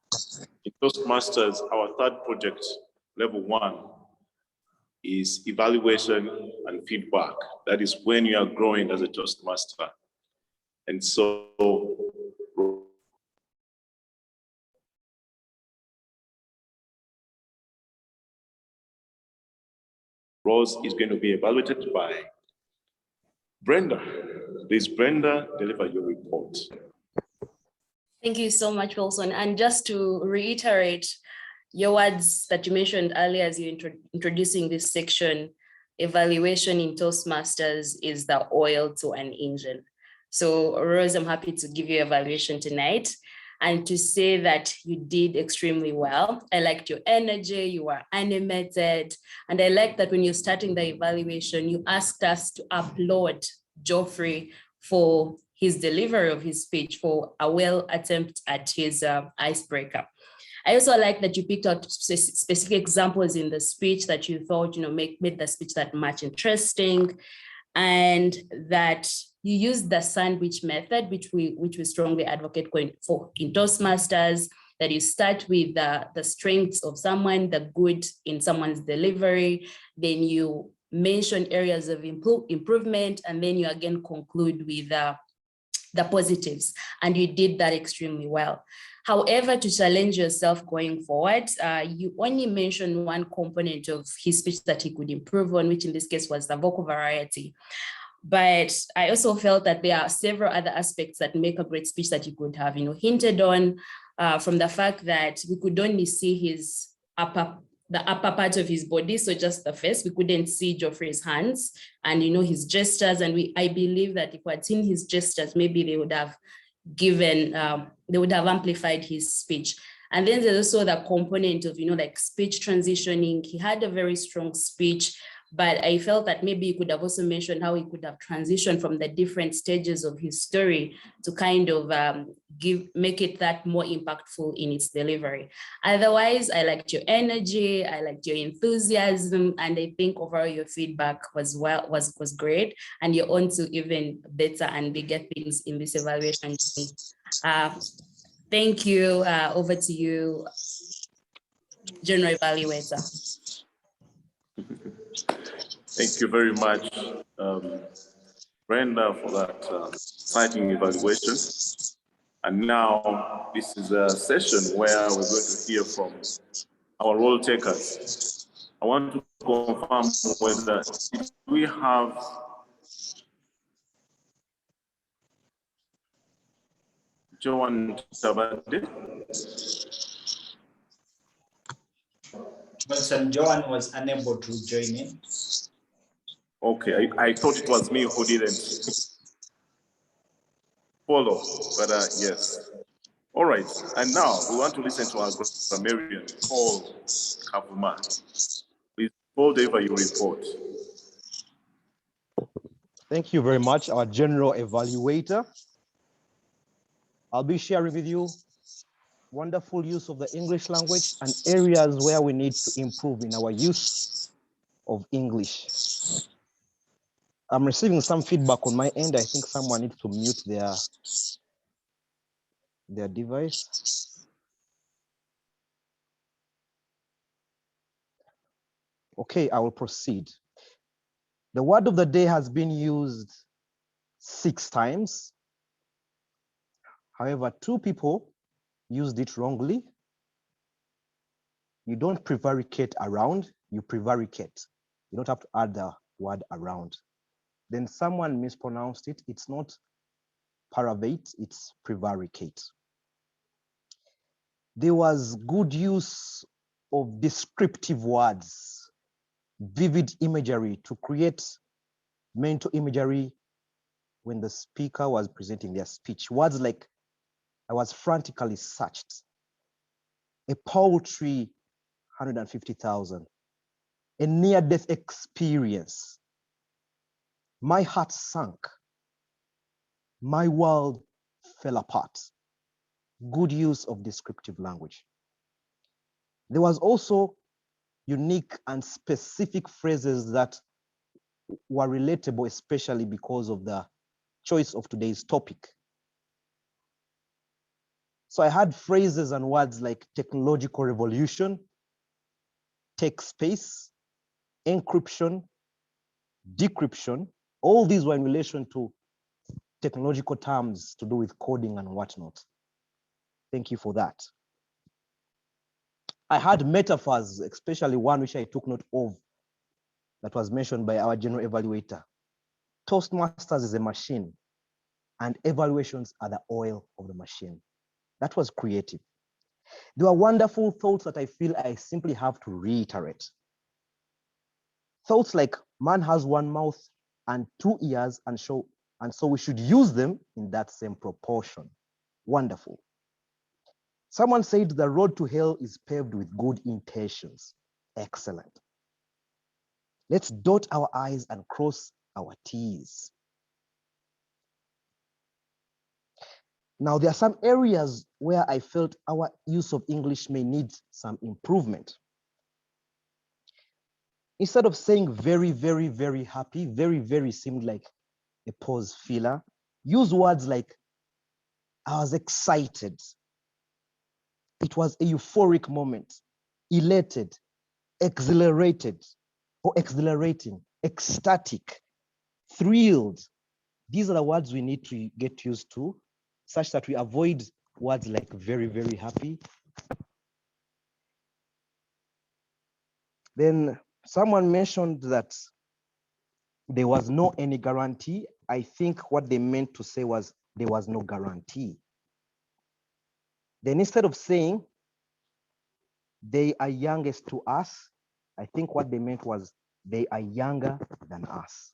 [SPEAKER 2] In Toastmasters, our third project, level 1, is evaluation and feedback. That is when you are growing as a Toastmaster. And so, Rose is going to be evaluated by Brenda. Please, Brenda, deliver your report.
[SPEAKER 3] Thank you so much, Wilson. And just to reiterate your words that you mentioned earlier as you introducing this section, evaluation in Toastmasters is the oil to an engine. So Rose, I'm happy to give you evaluation tonight and to say that you did extremely well. I liked your energy, you were animated. And I like that when you're starting the evaluation, you asked us to applaud Geoffrey for his delivery of his speech, for a well attempt at his icebreaker. I also like that you picked out specific examples in the speech that you thought, made the speech that much interesting, and that you used the sandwich method, which we strongly advocate for in Toastmasters, that you start with the strengths of someone, the good in someone's delivery, then you mention areas of improvement, and then you again conclude with the positives, and you did that extremely well. However, to challenge yourself going forward, you only mentioned one component of his speech that he could improve on, which in this case was the vocal variety. But I also felt that there are several other aspects that make a great speech that you could have, hinted on, from the fact that we could only see the upper part of his body, so just the face. We couldn't see Geoffrey's hands and his gestures. And I believe that if we had seen his gestures, maybe they would have amplified his speech. And then there's also the component of like speech transitioning. He had a very strong speech, but I felt that maybe he could have also mentioned how he could have transitioned from the different stages of his story to kind of make it that more impactful in its delivery. Otherwise, I liked your energy, I liked your enthusiasm, and I think overall your feedback was great, and you're on to even better and bigger things in this evaluation. Thank you. Over to you, General Evaluator.
[SPEAKER 2] Thank you very much, Brenda, for that exciting evaluation. And now this is a session where we're going to hear from our role takers. I want to confirm whether we have Joan Tabade.
[SPEAKER 7] But Joan was unable to join in.
[SPEAKER 2] Okay, I thought it was me who didn't follow, but yes. All right, and now we want to listen to our grammarian called Kavuma. Please hold over your report.
[SPEAKER 8] Thank you very much, our general evaluator. I'll be sharing with you wonderful use of the English language and areas where we need to improve in our use of English. I'm receiving some feedback on my end. I think someone needs to mute their device. Okay, I will proceed. The word of the day has been used 6 times. However, 2 people used it wrongly. You don't prevaricate around, you prevaricate. You don't have to add the word around. Then someone mispronounced it. It's not paravate, it's prevaricate. There was good use of descriptive words, vivid imagery to create mental imagery when the speaker was presenting their speech. Words like, I was frantically searched, a paltry 150,000, a near-death experience, my heart sank, my world fell apart. Good use of descriptive language. There was also unique and specific phrases that were relatable, especially because of the choice of today's topic. So I had phrases and words like technological revolution, tech space, encryption, decryption. All these were in relation to technological terms to do with coding and whatnot. Thank you for that. I had metaphors, especially one which I took note of that was mentioned by our general evaluator. Toastmasters is a machine and evaluations are the oil of the machine. That was creative. There were wonderful thoughts that I feel I simply have to reiterate. Thoughts like man has 1 mouth and 2 ears and so we should use them in that same proportion. Wonderful. Someone said the road to hell is paved with good intentions. Excellent. Let's dot our I's and cross our T's. Now, there are some areas where I felt our use of English may need some improvement. Instead of saying very, very, very happy, very, very seemed like a pause filler. Use words like, I was excited. It was a euphoric moment, elated, exhilarated, or exhilarating, ecstatic, thrilled, These are the words we need to get used to, such that we avoid words like very, very happy. Then someone mentioned that there was no any guarantee. I think what they meant to say was there was no guarantee. Then instead of saying they are youngest to us, I think what they meant was they are younger than us.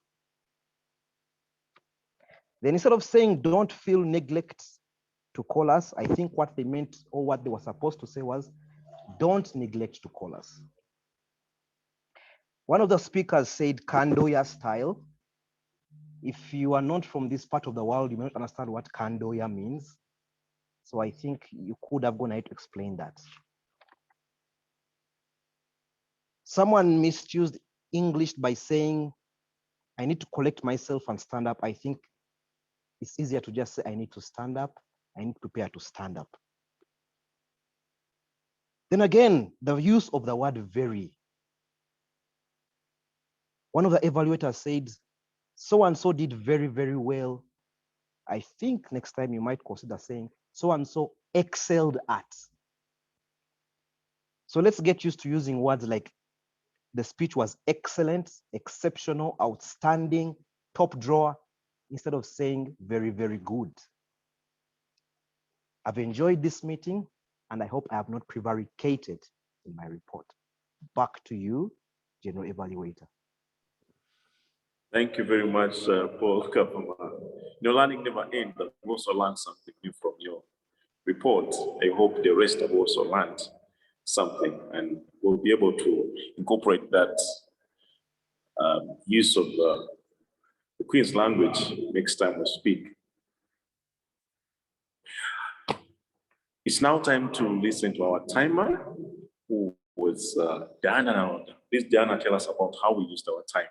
[SPEAKER 8] Then instead of saying don't feel neglect to call us, I think what they meant, or what they were supposed to say, was don't neglect to call us. One of the speakers said Kandoya style. If you are not from this part of the world, you may not understand what Kandoya means. So I think you could have gone ahead to explain that. Someone misused English by saying, I need to collect myself and stand up. I think it's easier to just say, I need to stand up. I need to prepare to stand up. Then again, the use of the word very. One of the evaluators said, so-and-so did very, very well. I think next time you might consider saying, so-and-so excelled at. So let's get used to using words like the speech was excellent, exceptional, outstanding, top drawer, instead of saying very, very good. I've enjoyed this meeting, and I hope I have not prevaricated in my report. Back to you, General Evaluator.
[SPEAKER 2] Thank you very much, Paul Kavuma. Learning never ends, but we also learned something new from your report. I hope the rest have also learned something, and we'll be able to incorporate that use of the Queen's language next time we speak. It's now time to listen to our timer, who was Diana. Please, Diana, tell us about how we used our time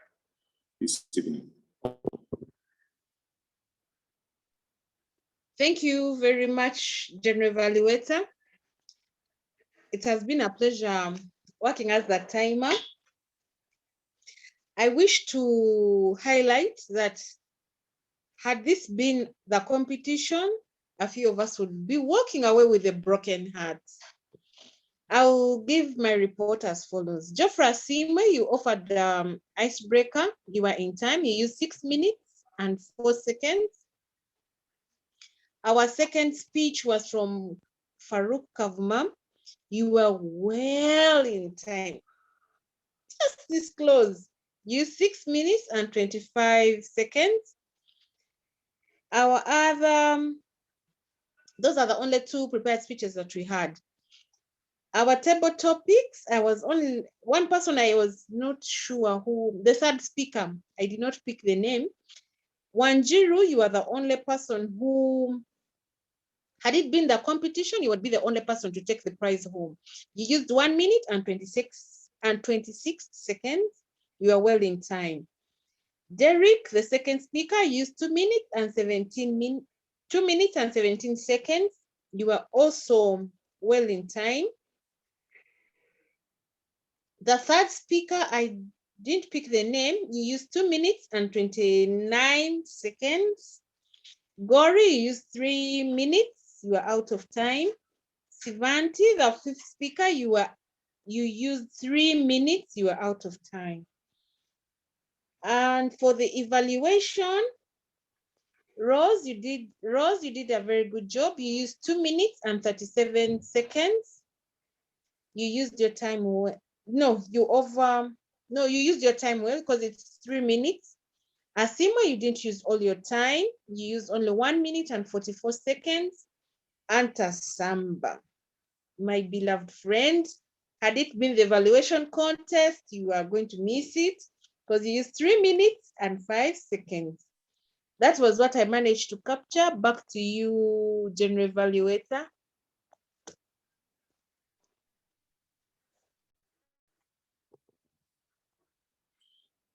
[SPEAKER 2] this evening.
[SPEAKER 9] Thank you very much, General Evaluator. It has been a pleasure working as the timer. I wish to highlight that had this been the competition, a few of us would be walking away with a broken heart. I'll give my report as follows. Geoffrey Ayebare, you offered icebreaker. You were in time. You used 6 minutes and 4 seconds. Our second speech was from Farouk Kavuma. You were well in time. Just this close. You 6 minutes and 25 seconds. Our other, those are the only 2 prepared speeches that we had. Our table topics, I was only one person, I was not sure who, the third speaker, I did not pick the name. Wanjiru, you are the only person who, had it been the competition, you would be the only person to take the prize home. You used 1 minute and 26 seconds. You are well in time. Derek, the second speaker, used 2 minutes and 17 seconds. You are also well in time. The third speaker, I didn't pick the name. You used 2 minutes and 29 seconds. Gori, you used 3 minutes. You are out of time. Sivanti, the fifth speaker, you used 3 minutes. You are out of time. And for the evaluation, Rose, you did a very good job. You used 2 minutes and 37 seconds. You used your time well. No, you used your time well because it's 3 minutes. Asima, you didn't use all your time. You used only 1 minute and 44 seconds. Anta Samba, my beloved friend, had it been the evaluation contest, you are going to miss it because you used 3 minutes and 5 seconds. That was what I managed to capture. Back to you, General Evaluator.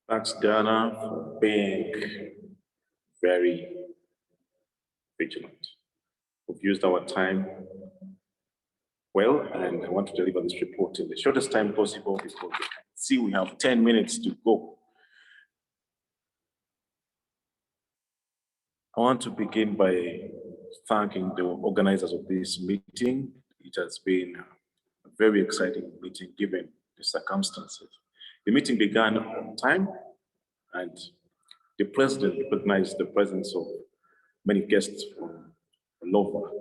[SPEAKER 2] Thanks, Diana, for being very vigilant. We've used our time well, and I want to deliver this report in the shortest time possible because you can see we have 10 minutes to go. I want to begin by thanking the organizers of this meeting. It has been a very exciting meeting given the circumstances. The meeting began on time and the president recognized the presence of many guests from all over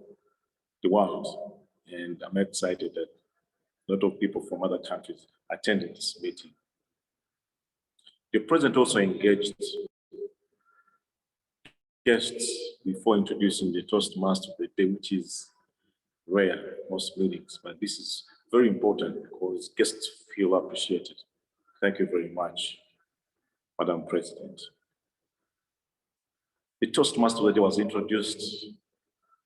[SPEAKER 2] the world. And I'm excited that a lot of people from other countries attended this meeting. The president also engaged guests before introducing the Toastmaster of the day, which is rare in most meetings, but this is very important because guests feel appreciated. Thank you very much, Madam President. The Toastmaster of the day was introduced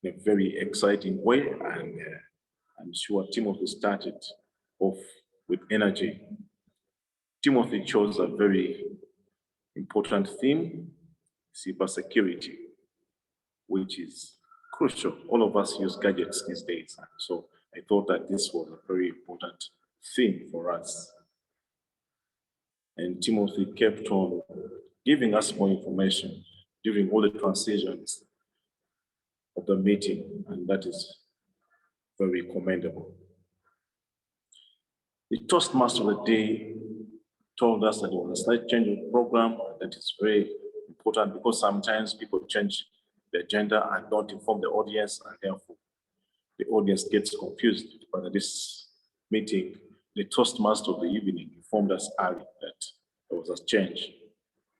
[SPEAKER 2] in a very exciting way, and I'm sure Timothy started off with energy. Timothy chose a very important theme, cybersecurity, which is crucial. All of us use gadgets these days. So I thought that this was a very important theme for us. And Timothy kept on giving us more information during all the transitions of the meeting, and that is very commendable. The Toastmaster of the day told us that there was a slight change of program. That is very important because sometimes people change the agenda and don't inform the audience, and therefore the audience gets confused. But at this meeting, the Toastmaster of the evening informed us early that there was a change.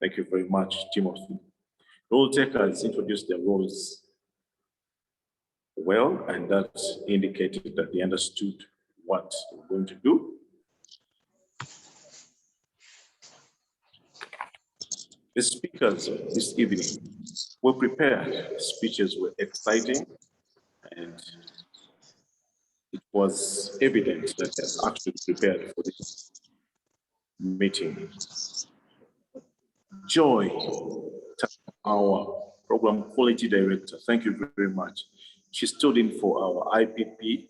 [SPEAKER 2] Thank you very much, Timothy. Role takers introduced their roles well, and that indicated that they understood what they were going to do. The speakers this evening were prepared. Speeches were exciting, and it was evident that they actually prepared for this meeting. Joy, our program quality director, thank you very much. She stood in for our IPP,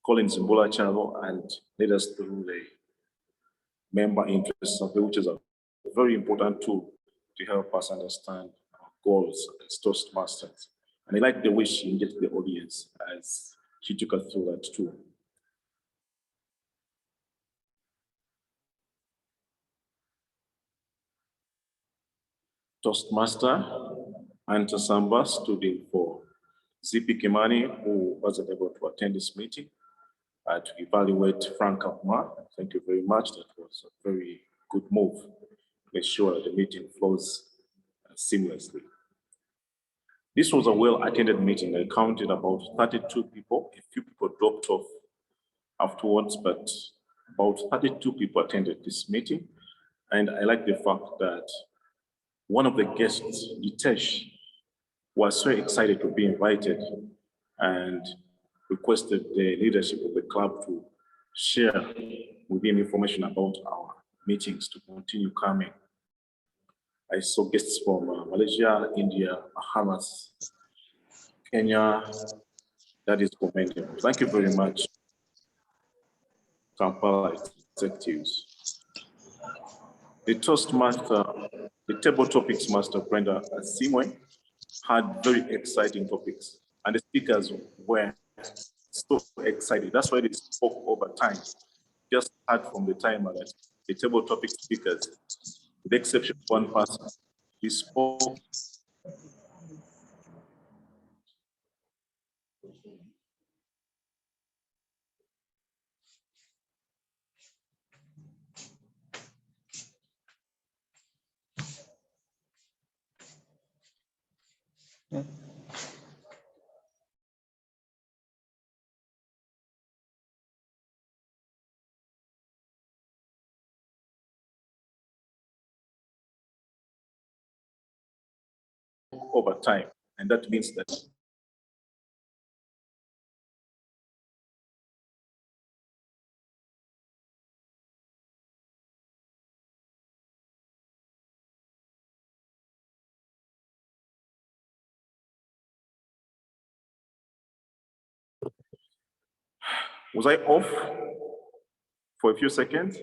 [SPEAKER 2] Collins Mbola channel, and led us through the member interest survey, which is a very important tool to help us understand our goals as Toastmasters. And I like the way she engaged the audience as she took us through that too. Toastmaster Anta Samba stood in for ZP Kimani, who wasn't able to attend this meeting, to evaluate Frank Kavuma. Thank you very much. That was a very good move. Make sure that the meeting flows seamlessly. This was a well-attended meeting. I counted about 32 people. A few people dropped off afterwards, but about 32 people attended this meeting. And I like the fact that one of the guests, Jitesh, was so excited to be invited and requested the leadership of the club to share with him information about our meetings to continue coming. I saw guests from Malaysia, India, Bahamas, Kenya. That is commendable. Thank you very much, Kampala Executives. The Toastmaster, the table topics master, Brenda Asimwe, had very exciting topics, and the speakers were so excited. That's why they spoke over time. Just heard from the timer that the table topic speakers, with the exception of one person, he spoke over time, and that means that was I off for a few seconds?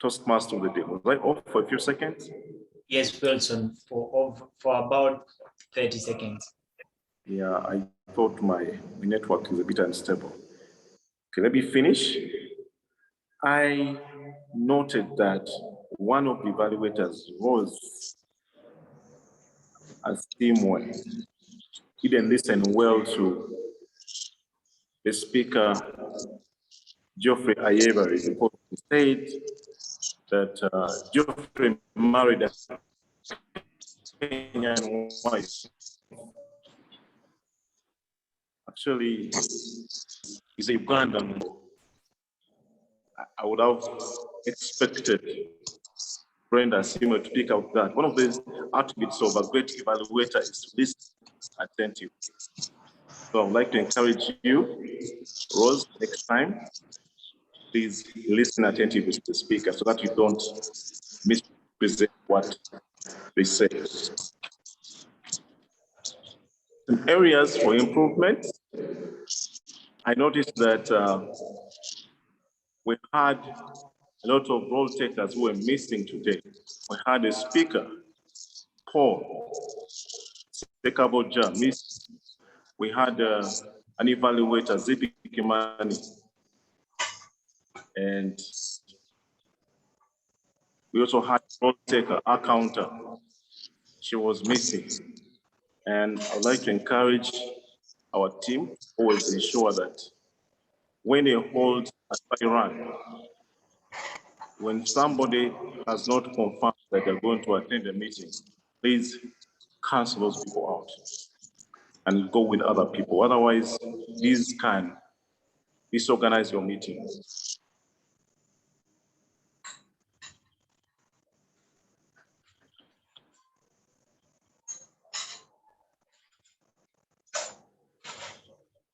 [SPEAKER 2] I Toastmaster of the day. Was I off for a few seconds?
[SPEAKER 7] Yes, Wilson, for about 30 seconds.
[SPEAKER 2] Yeah, I thought my network is a bit unstable. Okay, let me finish. I noted that one of the evaluators was as teamwork. He didn't listen well to the speaker, Geoffrey Ayebare, because he said that Geoffrey married a Kenyan wife. Actually, he's a Ugandan. I would have expected Brenda Simo to pick out that. One of the attributes of a great evaluator is to listen attentively. So I would like to encourage you, Rose, next time, please listen attentively to the speaker so that you don't misrepresent what they say. Some areas for improvement. I noticed that we had a lot of role takers who were missing today. We had a speaker, Paul Sekaboja, miss. We had an evaluator, Zipi Kimani, and we also had a role taker, accountant. She was missing. And I would like to encourage our team to always ensure that when they hold a dry run, when somebody has not confirmed that they're going to attend the meeting, please cancel those people out and go with other people. Otherwise, these can disorganize your meeting.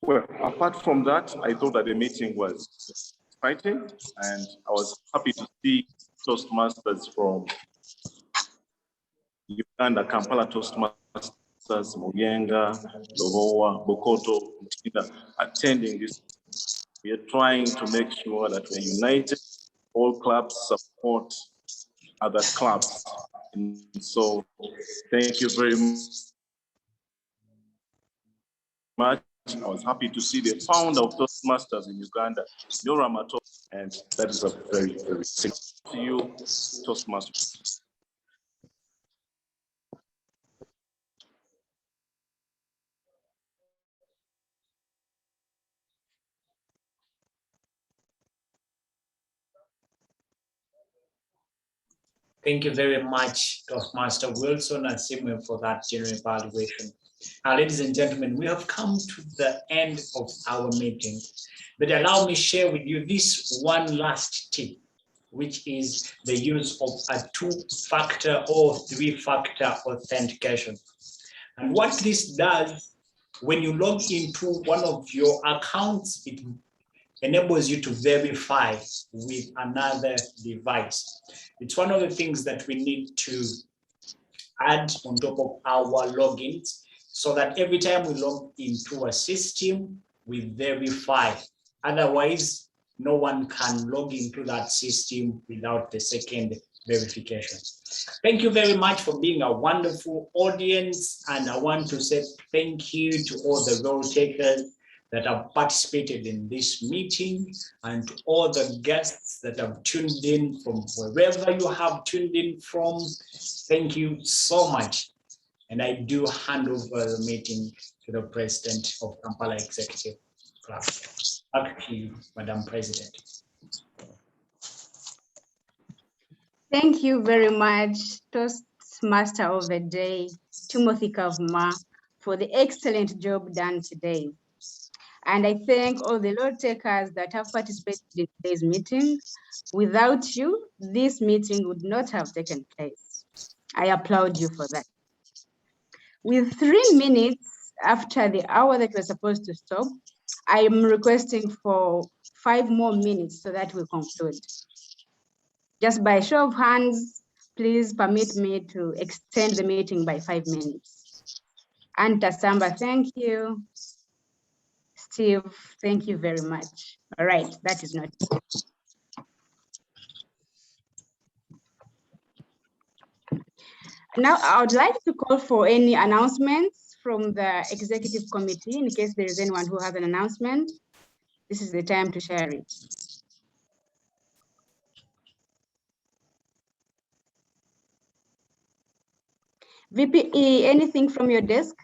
[SPEAKER 2] Well, apart from that, I thought that the meeting was exciting, and I was happy to see Toastmasters from Uganda, Kampala Toastmasters, Muyenga, Lovoa, Bokoto, Mtinda, attending this. We are trying to make sure that we're united, all clubs support other clubs. And so thank you very much. I was happy to see the founder of Toastmasters in Uganda, Nora Mato, and that is a very, very simple to you, Toastmasters.
[SPEAKER 7] Thank you very much, Toastmaster Wilson and Simon, for that general evaluation. Now, ladies and gentlemen, we have come to the end of our meeting, but allow me share with you this one last tip, which is the use of a two-factor or three-factor authentication. And what this does, when you log into one of your accounts, it enables you to verify with another device. It's one of the things that we need to add on top of our logins so that every time we log into a system, we verify. Otherwise, no one can log into that system without the second verification. Thank you very much for being a wonderful audience. And I want to say thank you to all the role takers that have participated in this meeting and to all the guests that have tuned in from wherever you have tuned in from. Thank you so much. And I do hand over the meeting to the President of Kampala Executive Club. Back to you, Madam President.
[SPEAKER 1] Thank you very much, Toastmaster of the Day, Timothy Kavuma, for the excellent job done today. And I thank all the role takers that have participated in today's meeting. Without you, this meeting would not have taken place. I applaud you for that. With 3 minutes after the hour that we're supposed to stop, I am requesting for 5 more minutes so that we conclude. Just by show of hands, please permit me to extend the meeting by 5 minutes. Anta Samba, thank you. Steve, thank you very much. All right, that is not. Now, I would like to call for any announcements from the executive committee in case there is anyone who has an announcement. This is the time to share it. VPE, anything from your desk?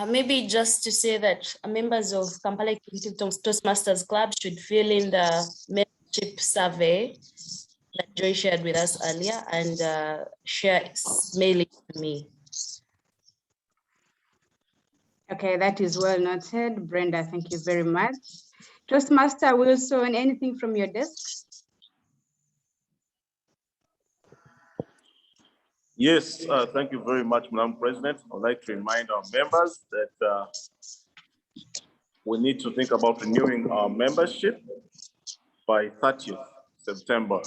[SPEAKER 3] Maybe just to say that members of Kampala Executives Toastmasters Club should fill in the membership survey that Joy shared with us earlier and mail it to me.
[SPEAKER 1] Okay, that is well noted. Brenda, thank you very much. Toastmaster Wilson, anything from your desk?
[SPEAKER 2] Yes, thank you very much, Madam President. I'd like to remind our members that we need to think about renewing our membership by 30th September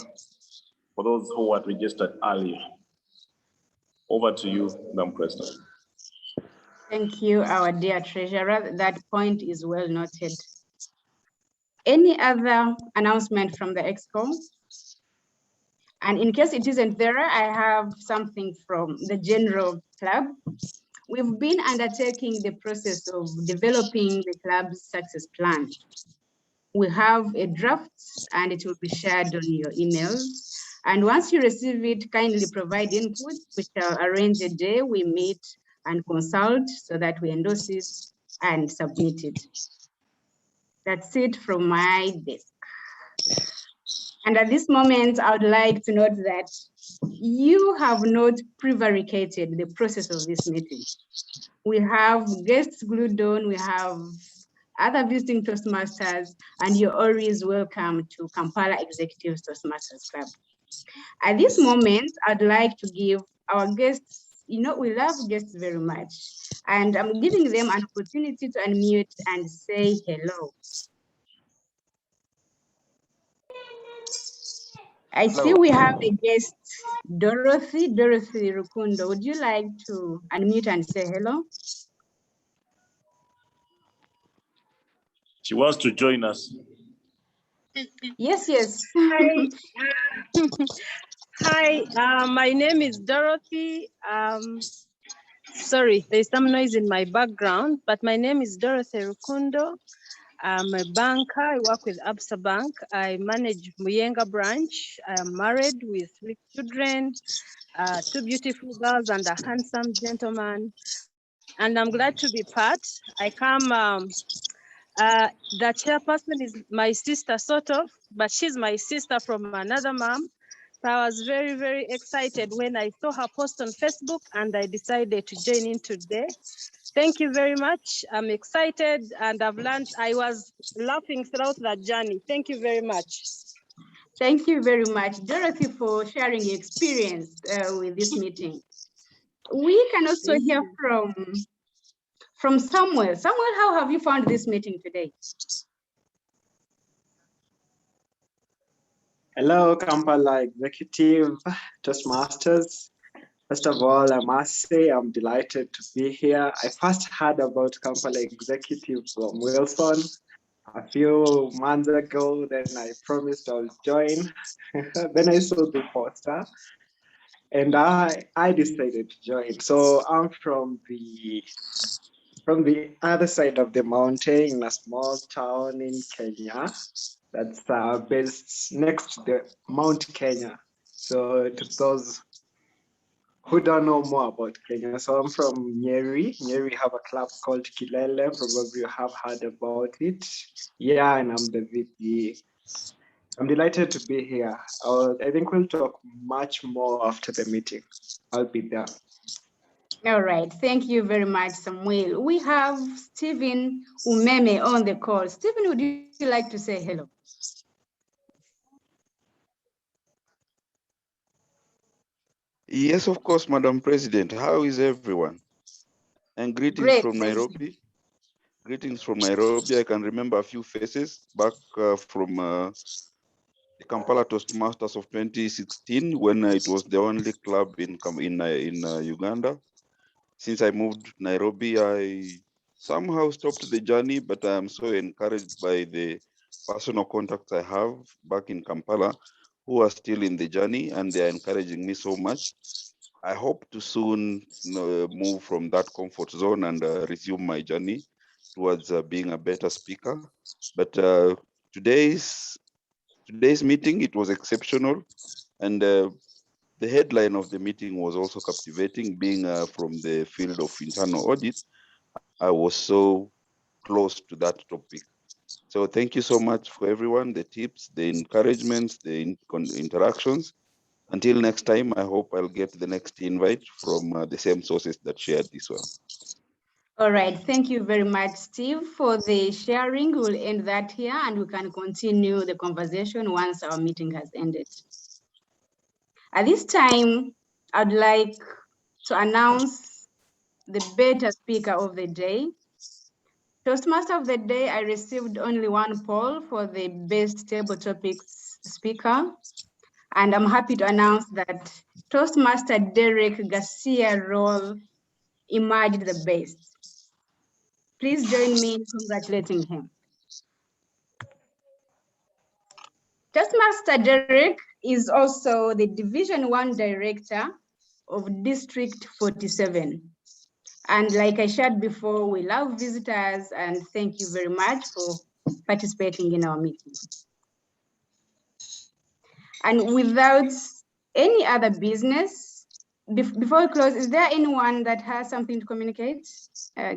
[SPEAKER 2] for those who had registered earlier. Over to you, Madam President.
[SPEAKER 1] Thank you, our dear treasurer. That point is well noted. Any other announcement from the EXCO? And in case it isn't there, I have something from the General Club. We've been undertaking the process of developing the club's success plan. We have a draft and it will be shared on your emails. And once you receive it, kindly provide input. We shall arrange a day we meet and consult so that we endorse it and submit it. That's it from my desk. And at this moment, I would like to note that you have not prevaricated the process of this meeting. We have guests glued on, we have other visiting Toastmasters, and you're always welcome to Kampala Executives Toastmasters Club. At this moment, I'd like to give our guests, we love guests very much, and I'm giving them an opportunity to unmute and say hello. I see we have a guest, Dorothy Rukundo. Would you like to unmute and say hello?
[SPEAKER 2] She wants to join us.
[SPEAKER 1] Yes, yes.
[SPEAKER 21] Hi. Hi, my name is Dorothy. Sorry, there's some noise in my background, but my name is Dorothy Rukundo. I'm a banker. I work with Absa Bank. I manage Muyenga branch. I am married with 3 children, 2 beautiful girls and a handsome gentleman. And I'm glad to be part. I come, the chairperson is my sister, sort of, but she's my sister from another mom. So I was very, very excited when I saw her post on Facebook and I decided to join in today. Thank you very much. I'm excited and I've learned, I was laughing throughout that journey. Thank you very much.
[SPEAKER 1] Thank you very much, Dorothy, for sharing your experience with this meeting. We can also hear from Samuel. Samuel, how have you found this meeting today?
[SPEAKER 20] Hello, Kampala Executive Toastmasters. First of all, I must say I'm delighted to be here. I first heard about Kampala Executive from Wilson a few months ago. Then I promised I'll join. Then I saw the poster and I decided to join. So I'm from the other side of the mountain in a small town in Kenya. That's based next to the Mount Kenya. So to those who don't know more about Kenya, so I'm from Nyeri. Nyeri have a club called Kilele. Probably you have heard about it. Yeah, and I'm the VP. I'm delighted to be here. I think we'll talk much more after the meeting. I'll be there.
[SPEAKER 1] All right, thank you very much, Samuel. We have Stephen Umeme on the call. Stephen, would you like to say hello?
[SPEAKER 22] Yes, of course, Madam President. How is everyone? And greetings
[SPEAKER 1] Great,
[SPEAKER 22] from
[SPEAKER 1] thank you.
[SPEAKER 22] Nairobi. Greetings from Nairobi. I can remember a few faces back from the Kampala Toastmasters of 2016 when it was the only club in Uganda. Since I moved to Nairobi, I somehow stopped the journey, but I am so encouraged by the personal contacts I have back in Kampala who are still in the journey, and they are encouraging me so much. I hope to soon move from that comfort zone and resume my journey towards being a better speaker. But today's meeting, it was exceptional, and the headline of the meeting was also captivating. Being from the field of internal audit, I was so close to that topic. So thank you so much for everyone, the tips, the encouragements, the interactions. Until next time, I hope I'll get the next invite from the same sources that shared this one.
[SPEAKER 1] All right, thank you very much, Steve, for the sharing. We'll end that here and we can continue the conversation once our meeting has ended. At this time, I'd like to announce the beta speaker of the day. Toastmaster of the day, I received only one poll for the best table topics speaker. And I'm happy to announce that Toastmaster Derek Garcia role emerged the best. Please join me in congratulating him. Toastmaster Derek is also the Division 1 Director of District 47. And like I shared before, we love visitors and thank you very much for participating in our meeting. And without any other business, before we close, is there anyone that has something to communicate?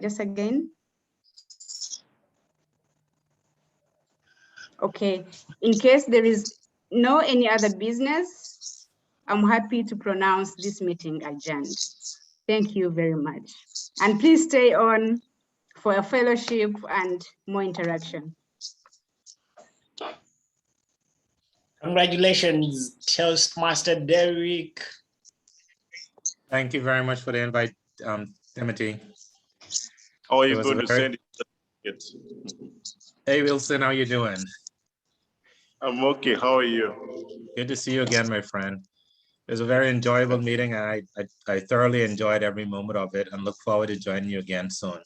[SPEAKER 1] Just again. Okay, in case there is no any other business, I'm happy to pronounce this meeting adjourned. Thank you very much. And please stay on for a fellowship and more interaction.
[SPEAKER 7] Congratulations, Toastmaster Derek.
[SPEAKER 11] Thank you very much for the invite, Timothy.
[SPEAKER 2] How are
[SPEAKER 11] It
[SPEAKER 2] you
[SPEAKER 11] was
[SPEAKER 2] going to
[SPEAKER 11] very-
[SPEAKER 2] send it?
[SPEAKER 11] Hey, Wilson, how you doing?
[SPEAKER 2] I'm okay. How are you?
[SPEAKER 11] Good to see you again, my friend. It was a very enjoyable meeting. I thoroughly enjoyed every moment of it and look forward to joining you again soon.